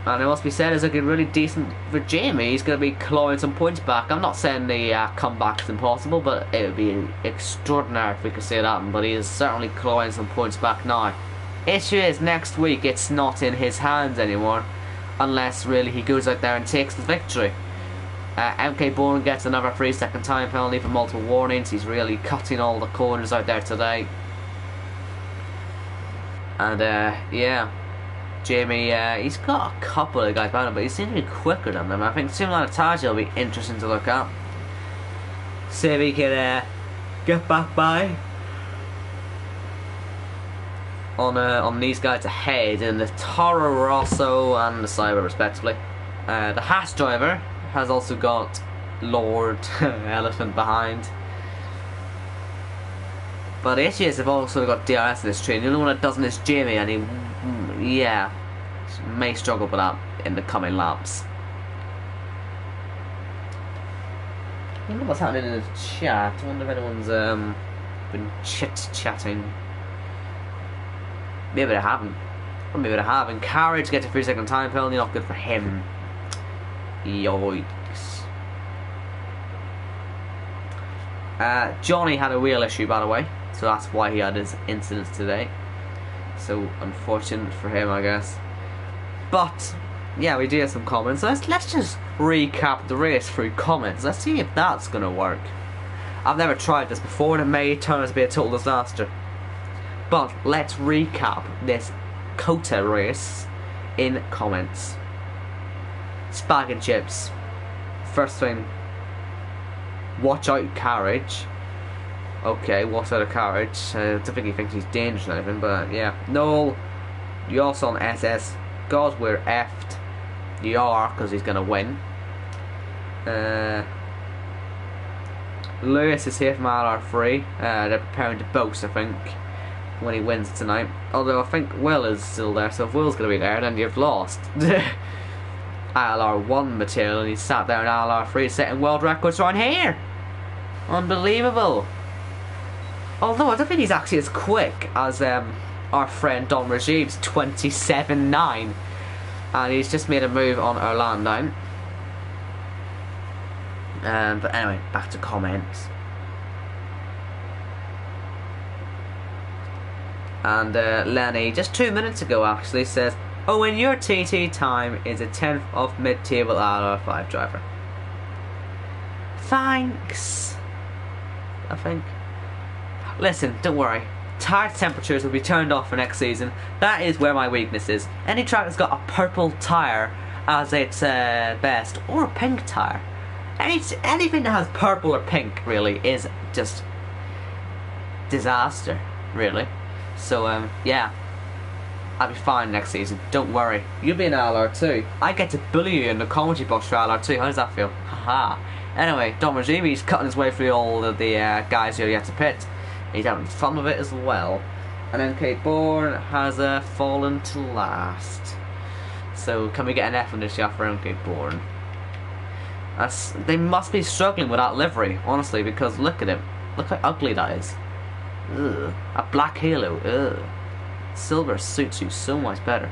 And it must be said, it's looking really decent for Jamie. He's going to be clawing some points back. I'm not saying the comeback's impossible, but it would be extraordinary if we could see it happen. But he is certainly clawing some points back now. Issue is, next week it's not in his hands anymore, unless really he goes out there and takes the victory. MK Bourne gets another 3-second time penalty for multiple warnings. He's really cutting all the corners out there today. And yeah, Jamie, he's got a couple of guys behind him, but he seems to be quicker than them. I think Simulataji will be interesting to look at. See if he can get back by on these guys ahead in the Toro Rosso and the Cyber respectively. The Haas driver has also got Lord Elephant behind. But the issue is they've also got DRS in this train. The only one that doesn't is Jamie, and he, yeah, may struggle with that in the coming laps. I wonder what's happening in the chat. I wonder if anyone's been chit-chatting. Maybe they haven't. Or maybe they have. And Carriage gets a 3-second time penalty, not good for him. Yikes. Johnny had a wheel issue, by the way, so that's why he had his incidents today. So unfortunate for him, I guess. But yeah, we do have some comments. So let's just recap the race through comments. Let's see if that's gonna work. I've never tried this before, and it may turn out to be a total disaster. But let's recap this Dakota race in comments. Spag and chips. First thing, watch out carriage. Okay, what's out of carriage? I don't think he thinks he's dangerous or anything, but yeah. Noel, you're also on SS. God, we're effed. You are, because he's going to win. Lewis is here from ILR3. They're preparing to boast, I think, when he wins tonight. Although I think Will is still there, so if Will's going to be there, then you've lost. ILR1 material, and he sat there in ILR3 setting world records right here. Unbelievable. Although I don't think he's actually as quick as our friend Don Regime's 27.9, and he's just made a move on Orlando. But anyway, back to comments. And Lenny, just 2 minutes ago actually, says, "Oh, and your TT time is a 10th of mid-table ILR5 driver." Thanks, I think. Listen, don't worry. Tire temperatures will be turned off for next season. That is where my weakness is. Any track that's got a purple tire as its best, or a pink tire. Anything that has purple or pink really is just disaster, really. So yeah, I'll be fine next season. Don't worry. You'll be in ILR too. I get to bully you in the commentary box for ILR too. How does that feel? Haha. Anyway, Don Regimi's cutting his way through all of the guys who he had to pit. He's having fun with it as well. And then Kate Bourne has fallen to last. So can we get an F on this yacht around Kate Bourne? They must be struggling with that livery, honestly, because look at him. Look how ugly that is. Ugh. A black halo. Ugh. Silver suits you so much better.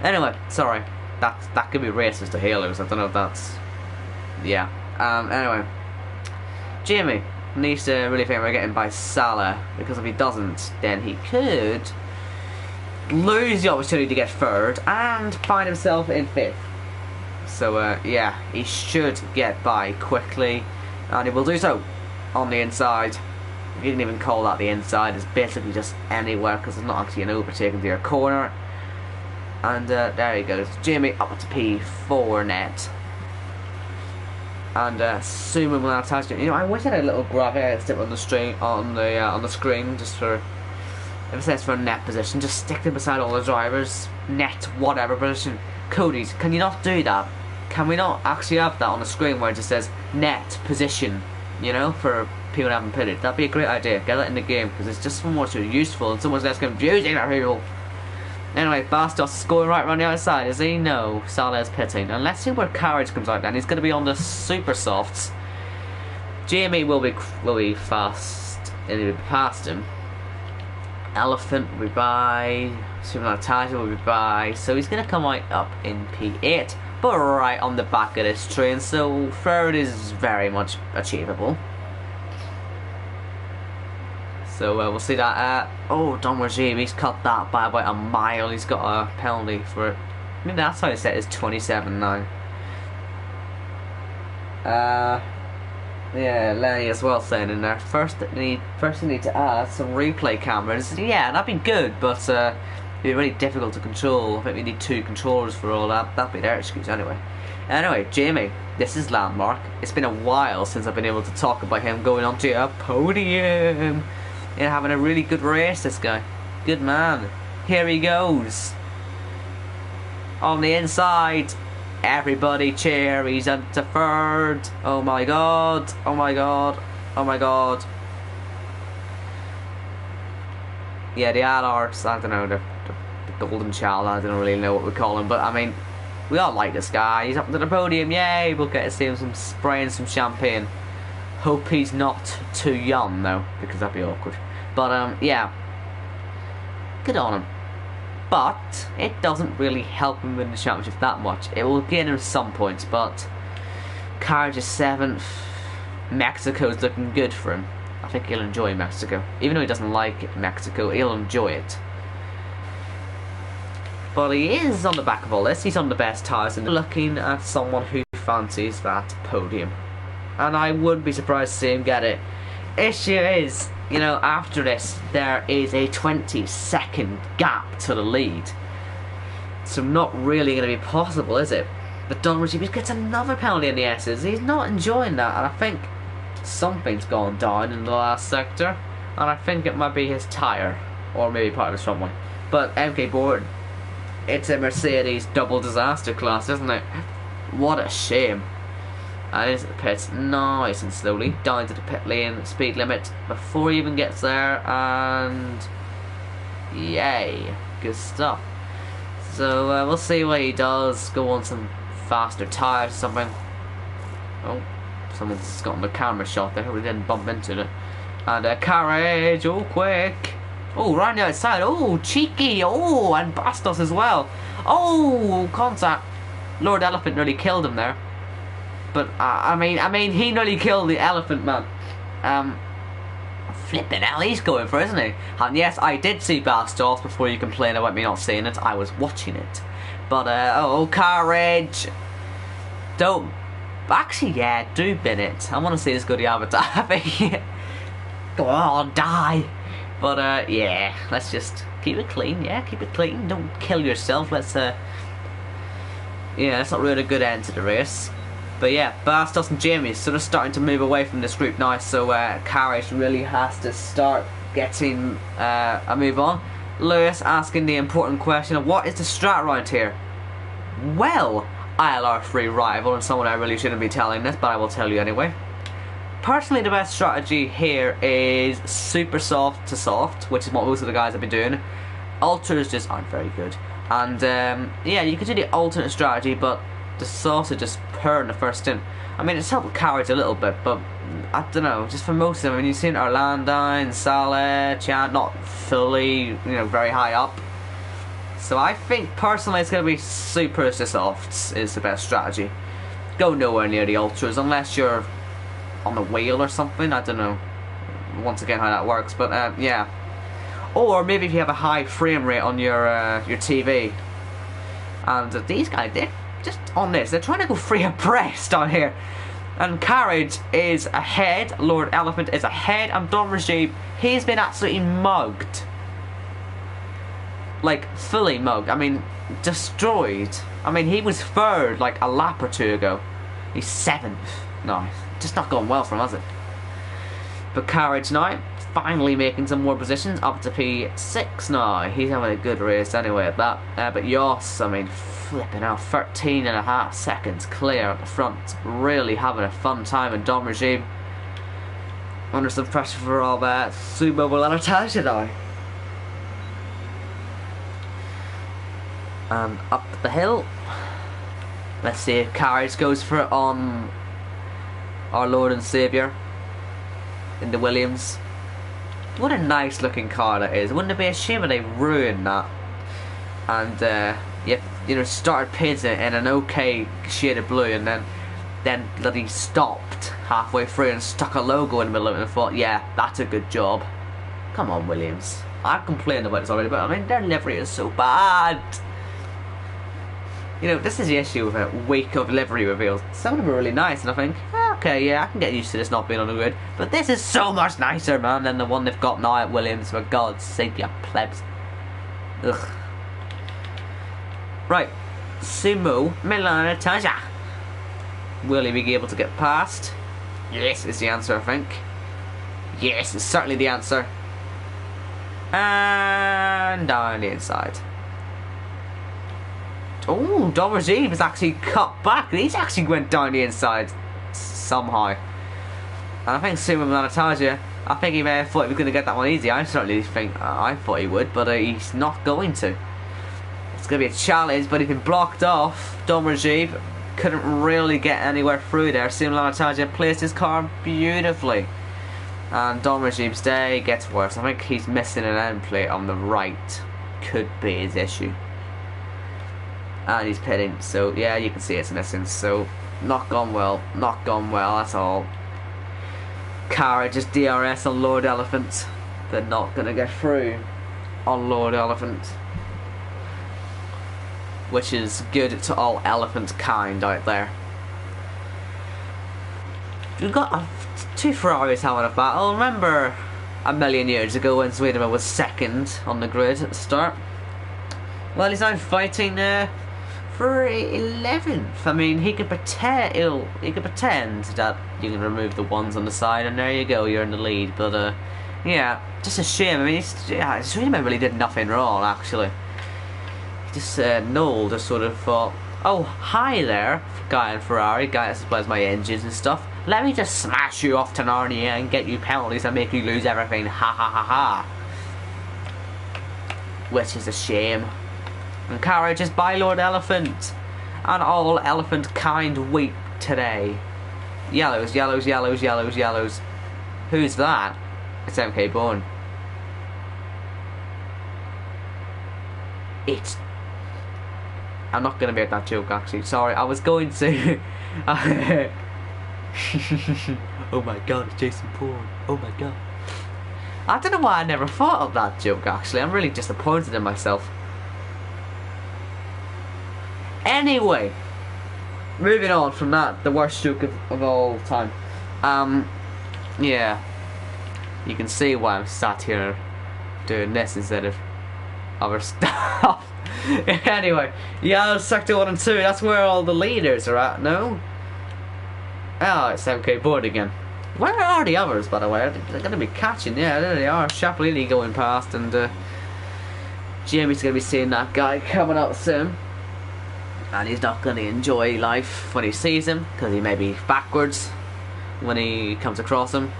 Anyway, sorry. That could be racist to halos. I don't know if that's... Yeah. Anyway. Jamie needs to really think about getting by Salah, because if he doesn't, then he could lose the opportunity to get third and find himself in fifth. So yeah, he should get by quickly, and he will do so on the inside. You can even call that the inside. It's basically just anywhere, because there's not actually an overtaking to your corner. And there he goes, Jamie up to P4 net. And Suman will attach it. You know, I wish I had a little graphic stick on the screen, just for, if it says for net position, just stick them beside all the drivers, net whatever position. Cody's, can you not do that? Can we not actually have that on the screen where it just says net position? You know, for people who haven't pitted. That'd be a great idea. Get that in the game, because it's just so much useful and so much less confusing for people. Anyway, Bastos is scoring right around the outside, is he? No, Salah's pitting. And let's see where Carriage comes out then. He's going to be on the super softs. Jamie will be fast, and he'll be past him. Elephant will be by. Superman will be by. So he's going to come out up in P8, but right on the back of this train. So third is very much achievable. So we'll see that. Oh, Don Regime, he's cut that by about a mile. He's got a penalty for it. I mean, that's how he set is 27 now. Yeah, Lenny as well saying in there. First we need to add some replay cameras. Yeah, that'd be good, but it'd be really difficult to control. I think we need 2 controllers for all that. That'd be their excuse anyway. Anyway, Jamie, this is Landmark. It's been a while since I've been able to talk about him going onto a podium. Yeah, having a really good race, this guy. Good man. Here he goes. On the inside. Everybody cheer. He's into third. Oh my god. Oh my god. Oh my god. Yeah, the ILRs, I don't know, the golden child, I don't really know what we call him, but I mean, we all like this guy. He's up to the podium. Yay, we'll get to see him spraying some champagne. Hope he's not too young though, because that'd be awkward. But yeah, good on him. But it doesn't really help him win the championship that much. It will gain him some points, but Carriage is 7th. Mexico's looking good for him. I think he'll enjoy Mexico. Even though he doesn't like Mexico, he'll enjoy it. But he is on the back of all this. He's on the best tyres and looking at someone who fancies that podium. And I wouldn't be surprised to see him get it. Issue is, you know, after this, there is a 20-second gap to the lead. So not really going to be possible, is it? But Don Reggie gets another penalty in the S's. He's not enjoying that, and I think something's gone down in the last sector, and I think it might be his tyre, or maybe part of his front one. But MK Board, it's a Mercedes double disaster class, isn't it? What a shame. And into the pits nice and slowly, down to the pit lane speed limit before he even gets there, and yay, good stuff. So we'll see what he does, go on some faster tyres or something. Oh, someone's got on the camera shot there, we didn't bump into it. And carriage, oh quick. Oh, round the outside, oh cheeky, oh, and Bastos as well. Oh, contact. Lord Elephant nearly killed him there. But I mean, he nearly killed the elephant, man. Flipping hell, he's going for it, isn't he? And yes, I did see Bastos before you complain about me not seeing it. I was watching it. But oh, carriage. Don't. Actually, yeah, do bin it. I want to see this go to Avatar. Go on, die. But yeah, let's just keep it clean. Yeah, keep it clean. Don't kill yourself. Let's yeah, that's not really a good end to the race. But yeah, Bastos and Jamie sort of starting to move away from this group now, so Carriage really has to start getting a move on. Lewis asking the important question of what is the strat around here? Well, ILR3 rival, and someone I really shouldn't be telling this, but I will tell you anyway. Personally, the best strategy here is super soft to soft, which is what most of the guys have been doing. Ultras just aren't very good. And yeah, you could do the alternate strategy, but the sauce are just poor in the first stint. I mean, it's helped Carriage a little bit, but I don't know, just for most of them. I mean, you've seen Orlandine, Salah, Chan, not fully, very high up. So I think, personally, it's going to be super to softs is the best strategy. Go nowhere near the ultras, unless you're on the wheel or something. I don't know, once again, how that works, but yeah. Or maybe if you have a high frame rate on your TV. And these guys, they're just on this, they're trying to go free abreast down here. And Carriage is ahead, Lord Elephant is ahead, and Don Regime, he's been absolutely mugged. Like, fully mugged. I mean, destroyed. I mean, he was third like a lap or two ago. He's 7th now. Just not going well for him, has it? But Carriage now, finally making some more positions, up to P6 now. He's having a good race anyway at that. But Yoss, I mean, flipping out, 13.5 seconds clear at the front. Really having a fun time, and Don Regime under some pressure for all that. Sumo will entertain now. And up the hill. Let's see if Carriage goes for it on our Lord and Saviour in the Williams. What a nice looking car that is. Wouldn't it be a shame if they ruined that? And started pits in an okay shade of blue, and then bloody stopped halfway through and stuck a logo in the middle of it and thought, yeah, that's a good job. Come on, Williams. I've complained about this already, but I mean, their livery is so bad. This is the issue with a week of livery reveals. Some of them are really nice, and I think, okay, yeah, I can get used to this not being on the grid. But this is so much nicer, man, than the one they've got now at Williams, for God's sake, you plebs. Ugh. Right, Sumo Milana Taja. Will he be able to get past? Yes, is the answer, I think. Yes, it's certainly the answer. And down the inside. Oh, Don Regime has actually cut back. He's actually went down the inside somehow. And I think Sumo Manataja, I think he may have thought he was going to get that one easy. I certainly think, I thought he would, but he's not going to. It's going to be a challenge, but he's been blocked off. Don Regime couldn't really get anywhere through there. Sumo Manataja placed his car beautifully. And Don Regime's day gets worse. I think he's missing an end plate on the right. Could be his issue. And he's pitting, so yeah, you can see it's missing. So not gone well, that's all. Carriage is DRS on Lord Elephant. They're not gonna get through on Lord Elephant, which is good to all elephant kind out there. We've got two Ferraris having a battle. Remember a million years ago when Sweden was second on the grid at the start? Well, he's now fighting for 11th. I mean, he could pretend that you can remove the ones on the side, and there you go, you're in the lead. But yeah, just a shame. I mean, it's really really did nothing wrong actually. Just Noel just sort of thought, oh hi there, guy in Ferrari, guy that supplies my engines and stuff. Let me just smash you off to Narnia and get you penalties and make you lose everything. Ha ha ha ha. Which is a shame. And Carriage is by Lord Elephant, and all elephant kind weep today. Yellows, yellows, yellows, yellows, yellows. Who's that? It's MK Bourne. I'm not gonna make that joke actually. Sorry, I was going to. Oh my god, it's Jason Bourne. Oh my god. I don't know why I never thought of that joke actually. I'm really disappointed in myself. Anyway, moving on from that, the worst joke of all time. Yeah, you can see why I'm sat here doing this instead of other stuff. Anyway, yeah, Sector 1 and 2, that's where all the leaders are at, no? Oh, it's MK Board again. Where are the others, by the way? They're going to be catching, yeah, there they are. Chapolini going past, and Jamie's going to be seeing that guy coming up soon. And he's not going to enjoy life when he sees him, because he may be backwards when he comes across him.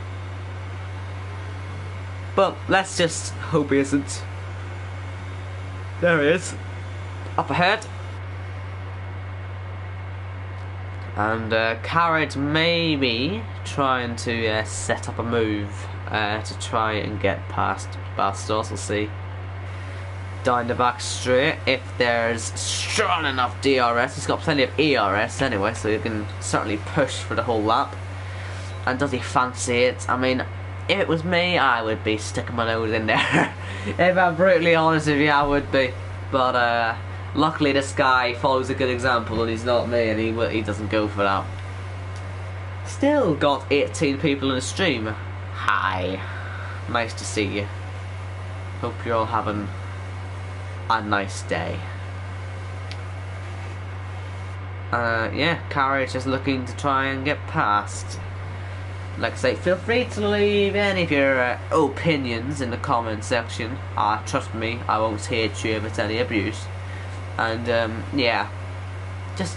But let's just hope he isn't. There he is, up ahead. And Carrot may be trying to set up a move to try and get past Bastos. We'll see. Down the back straight, if there's strong enough DRS. He's got plenty of ERS anyway, so he can certainly push for the whole lap. And does he fancy it? I mean, if it was me, I would be sticking my nose in there. If I'm brutally honest with you, I would be. But luckily this guy follows a good example, and he's not me, and he doesn't go for that. Still got 18 people in the stream. Hi. Nice to see you. Hope you're all having a nice day. Yeah, Carriage is looking to try and get past. Like I say, feel free to leave any of your opinions in the comment section. Trust me, I won't hate you if it's any abuse. And yeah, just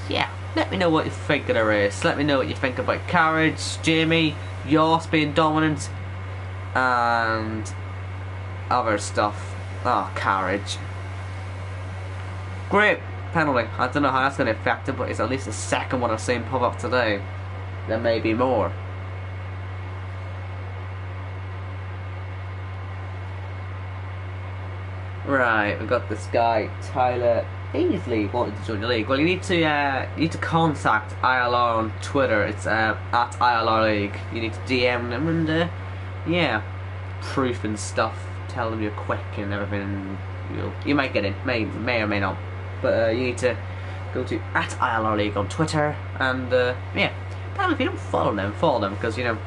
let me know what you think of the race. Let me know what you think about Carriage, Jamie, Yoss being dominant, and other stuff. Oh, Carriage. Great penalty. I don't know how that's going to affect him, but it's at least the second one I've seen pop up today. There may be more. Right, we've got this guy Tyler Ainsley wanting to join the league. Well, you need to contact ILR on Twitter. It's at ILR League. You need to DM them and yeah, proof and stuff. Tell them you're quick and everything. You might get in, may or may not. But you need to go to at ILR League on Twitter and yeah. But if you don't follow them because you know,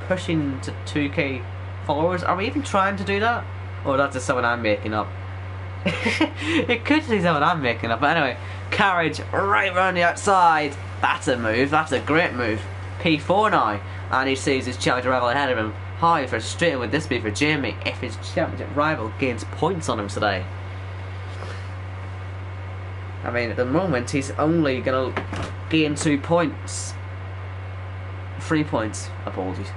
pushing to 2k followers. Are we even trying to do that? Or that's just something I'm making up? It could be something I'm making up, but anyway, Carriage right round the outside. That's a move, that's a great move. P4 now, and he sees his challenger rival ahead of him. How frustrating would this be for Jamie if his championship rival gains points on him today? I mean, at the moment he's only gonna gain 2 points. 3 points, apologies.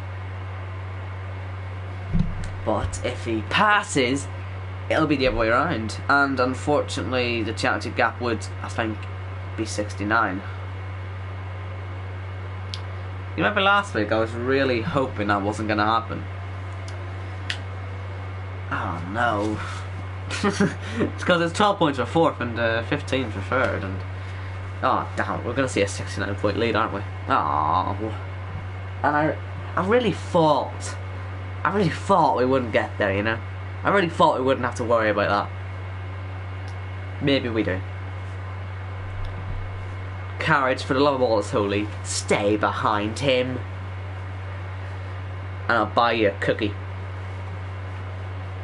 But if he passes, it'll be the other way around, and unfortunately the championship gap would, I think, be 69. You remember last week I was really hoping that wasn't going to happen. Oh no. It's because it's 12 points for 4th and 15 for 3rd, and oh damn, we're going to see a 69 point lead, aren't we? Oh. And I really thought we wouldn't get there, you know. I really thought we wouldn't have to worry about that. Maybe we do. Carriage, for the love of all that's holy, stay behind him. And I'll buy you a cookie.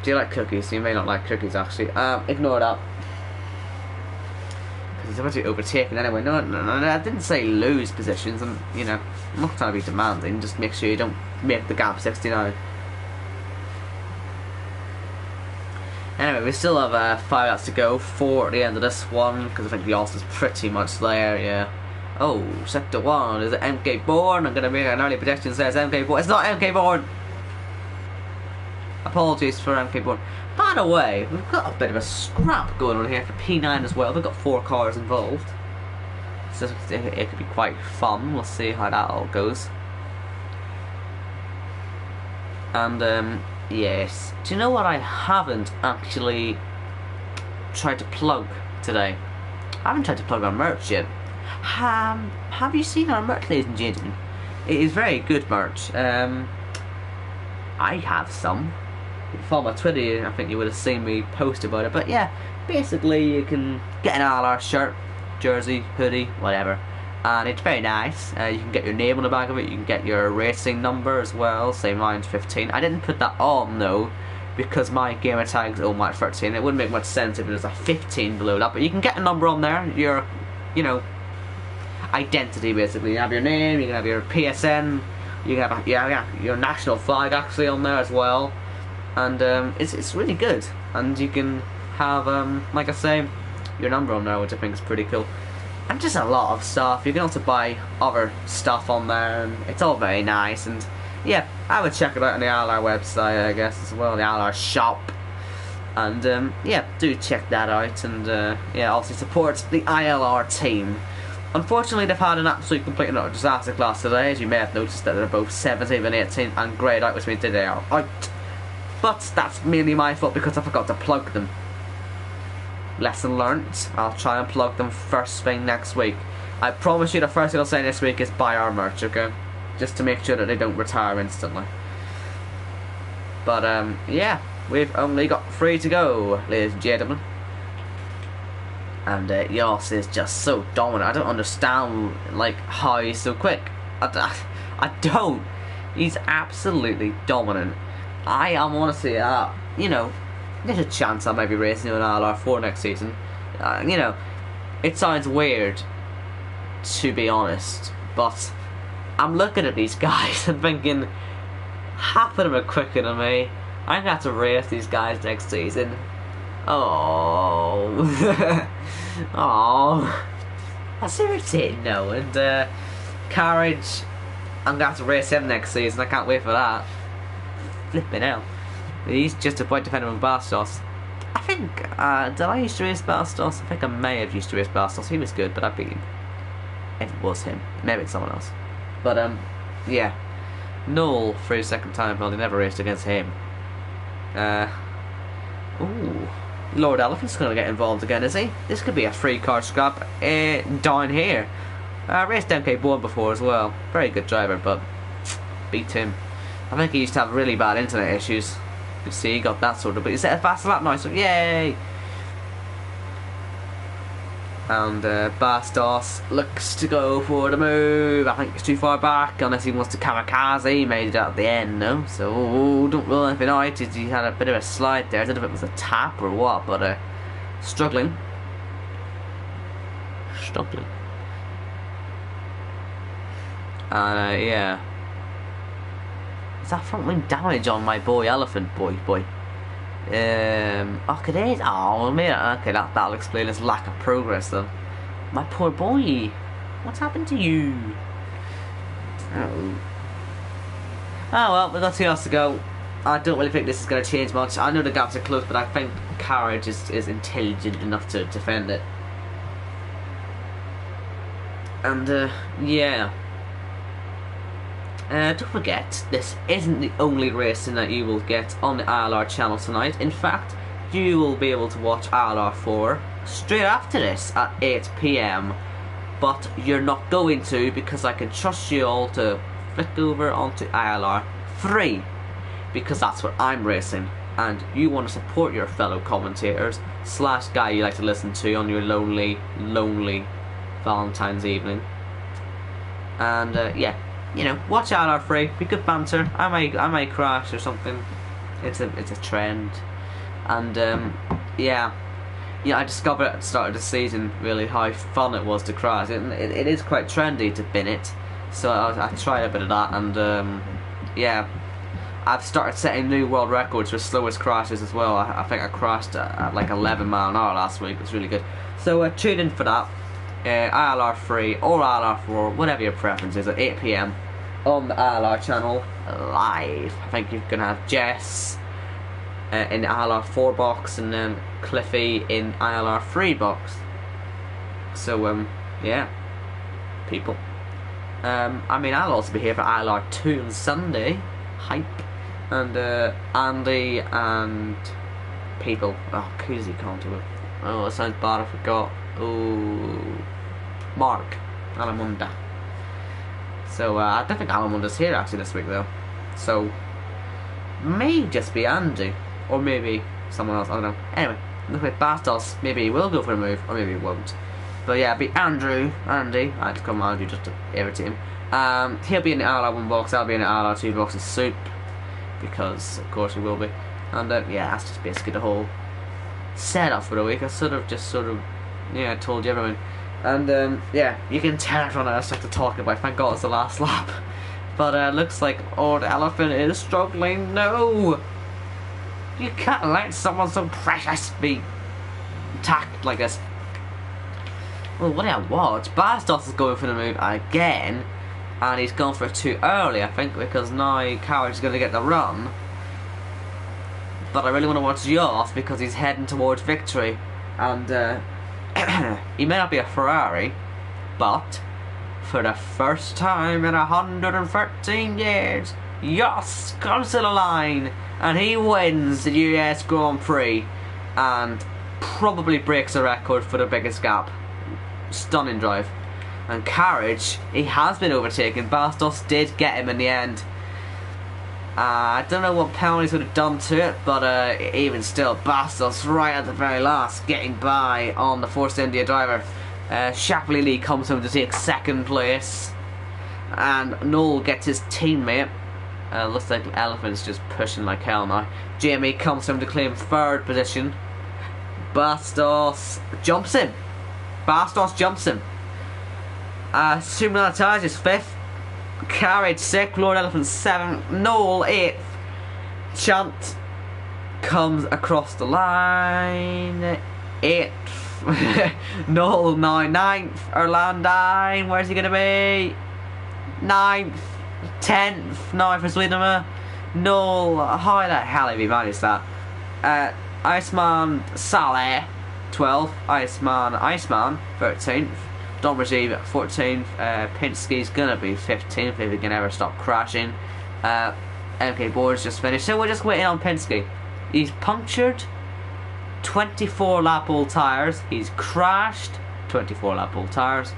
Do you like cookies? You may not like cookies, actually. Ignore that. because it's about to be overtaken anyway. No, I didn't say lose positions. I'm not trying to be demanding. Just make sure you don't make the gap 69. Anyway, we still have 5 laps to go for the end of this one, because I think the odds is pretty much there, yeah. Oh, sector 1, is it MK Bourne? I'm going to make an early prediction that says MK Bourne. It's not MK Bourne! Apologies for MK Bourne. By the way, we've got a bit of a scrap going on here for P9 as well. We've got 4 cars involved. So it could be quite fun. We'll see how that all goes. And, yes. Do you know what I haven't actually tried to plug today? I haven't tried to plug our merch yet. Have you seen our merch, ladies and gentlemen? It is very good merch. I have some. If you follow my Twitter, I think you would have seen me post about it. But yeah, basically you can get an ILR shirt, jersey, hoodie, whatever. And it's very nice. You can get your name on the back of it. You can get your racing number as well. Say mine's 15. I didn't put that on though, because my gamer tag's only 13. It wouldn't make much sense if it was a 15 below that. But you can get a number on there. Your, identity basically. You have your name. You can have your PSN. You can have your national flag actually on there as well. And it's really good. And you can have like I say, your number on there, which I think is pretty cool. And just a lot of stuff. You can also buy other stuff on there, and it's all very nice. And yeah, I would check it out on the ILR website, I guess, as well, the ILR shop. And yeah, do check that out. And yeah, obviously support the ILR team. Unfortunately, they've had an absolute complete and utter disaster class today. As you may have noticed that they're both 17th and 18th and greyed out, which means they are out. But that's mainly my fault because I forgot to plug them. Lesson learnt. I'll try and plug them first thing next week. I promise you the first thing I'll say this week is buy our merch, okay? Just to make sure that they don't retire instantly. But yeah, we've only got 3 to go, ladies and gentlemen. And Yoss is just so dominant. I don't understand like how he's so quick. I don't. He's absolutely dominant. I honestly, there's a chance I might be racing in an ILR4 next season. It sounds weird, to be honest, but I'm looking at these guys and thinking, half of them are quicker than me. I'm gonna have to race these guys next season. Oh, oh, that's irritating, no. And Carriage, I'm gonna have to race him next season. I can't wait for that. Flipping hell. He's just a point defender with Bastos. I think, did I used to race Bastos? I think I may have used to race Bastos. He was good, but I beat him. If it was him. Maybe it's someone else. But, yeah. Null for his second time, well, they never raced against him. Ooh. Lord Elephant's going to get involved again, is he? This could be a free car scrap down here. Raced MK Bourne before as well. Very good driver, but beat him. I think he used to have really bad internet issues. You see, he got that sorted, but he set a fast lap now, so yay! And Bastos looks to go for the move. I think it's too far back, unless he wants to kamikaze. He made it at the end, though, so don't rule anything out. He had a bit of a slide there. I don't know if it was a tap or what, but struggling. And yeah. Is that front wing damage on my boy Elephant? Boy. Okay, it is. Oh, man. Okay, that'll explain his lack of progress, then. My poor boy. What's happened to you? Oh. Oh, well, we've got 2 hours to go. I don't really think this is going to change much. I know the gaps are close, but I think Carriage is intelligent enough to defend it. And, yeah. Don't forget, this isn't the only racing that you will get on the ILR channel tonight. In fact, you will be able to watch ILR4 straight after this at 8 PM. But you're not going to, because I can trust you all to flick over onto ILR3, because that's what I'm racing. And you want to support your fellow commentators / guy you like to listen to on your lonely Valentine's evening. And yeah. Watch ILR3, be good banter. I might crash or something. It's a trend. And yeah, yeah, I discovered at the start of the season really how fun it was to crash. It is quite trendy to bin it, so I tried a bit of that, and yeah, I've started setting new world records for slowest crashes as well. I think I crashed at like 11 mile an hour last week. It was really good. So tune in for that. ILR3 or ILR4, whatever your preference is, at 8 PM on the ILR channel live. I think you're gonna have Jess in the ILR4 box, and then Cliffy in ILR3 box. So yeah, people. I mean, I'll also be here for ILR2 on Sunday. Hype. And Andy and people. Oh, Kuzi can't do it. Oh, it sounds bad. I forgot. Oh, Mark Alamunda. So I don't think Alamunda's here actually this week though. So may just be Andy, or maybe someone else. I don't know. Anyway, look at Bastos. Maybe he will go for a move, or maybe he won't. But yeah, it'll be Andy. I had to come Andrew just to irritate him. He'll be in the ILR1 box. I'll be in the ILR2 box of soup, because of course he will be. And yeah, that's just basically the whole setup for the week. I sort of yeah, I told you everyone. And yeah, you can tell everyone else like to talk about. Thank God it's the last lap. But looks like the elephant is struggling. No, you can't let someone so precious be attacked like this. Well, what did I watch? Bastos is going for the move again, and he's gone for it too early, I think, because now Carriage is going to get the run. But I really want to watch Yoss because he's heading towards victory, and he may not be a Ferrari, but for the first time in 113 years, Yoss comes to the line, and he wins the US Grand Prix, and probably breaks a record for the biggest gap. Stunning drive. And Carriage, he has been overtaken. Bastos did get him in the end. I don't know what penalties would have done to it, but even still, Bastos right at the very last, getting by on the Force India driver. Shapley Lee comes home to take second place, and Noel gets his teammate. Looks like the elephant's just pushing like hell now. Jamie comes home to claim third position. Bastos jumps him. Sumanatash is 5th, Carriage 6th, Lord Elephant 7th, Noel 8th. Chant comes across the line 8th. Noel now 9th. Erlandine, where's he gonna be? 9th, 10th now for Sweden. Noel, how the hell have he managed that? Iceman Saleh 12th, Iceman 13th, Don Rajiv 14th, Pinsky's gonna be 15th if he can ever stop crashing. MK Board's just finished, so we're just waiting on Pinsky. He's punctured 24 lap old tyres, he's crashed 24 lap old tyres.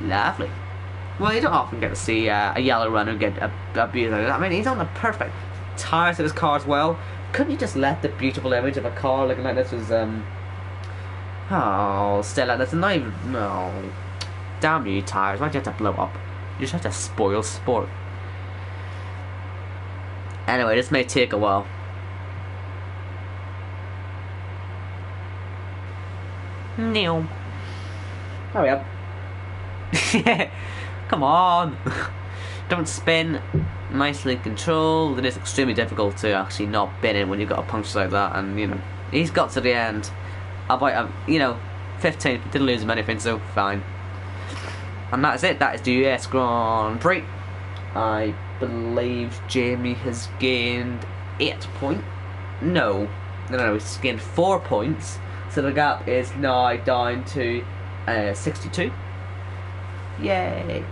Lovely. Well, you don't often get to see a yellow runner get abused like that. I mean, he's on the perfect tyres of his car as well. Couldn't you just let the beautiful image of a car looking like this was, oh, Stella, that's not even, no. Damn you, tyres, why'd you have to blow up? You just have to spoil sport. Anyway, this may take a while. No. Hurry up. Come on. Don't spin. Nicely controlled. It is extremely difficult to actually not bin it when you've got a puncture like that, and you know, he's got to the end about 15th, didn't lose him anything, so fine. And that's it. That is the US Grand Prix. I believe Jamie has gained 8 points. No, he's gained 4 points, so the gap is now down to 62. Yay.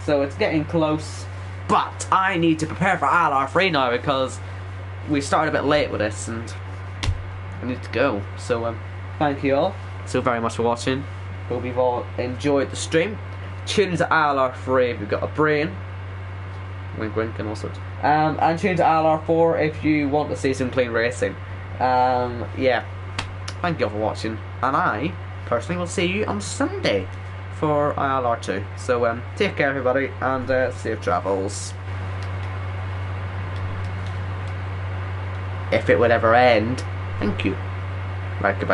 So it's getting close. But I need to prepare for ILR3 now because we started a bit late with this and I need to go. So thank you all so very much for watching. Hope you've all enjoyed the stream. Tune into ILR3 if you've got a brain. Wink wink and all sorts. And tune to ILR4 if you want to see some clean racing. Yeah. Thank you all for watching. And I personally will see you on Sunday for ILR2. So take care everybody, and safe travels. If it would ever end. Thank you. Right, goodbye.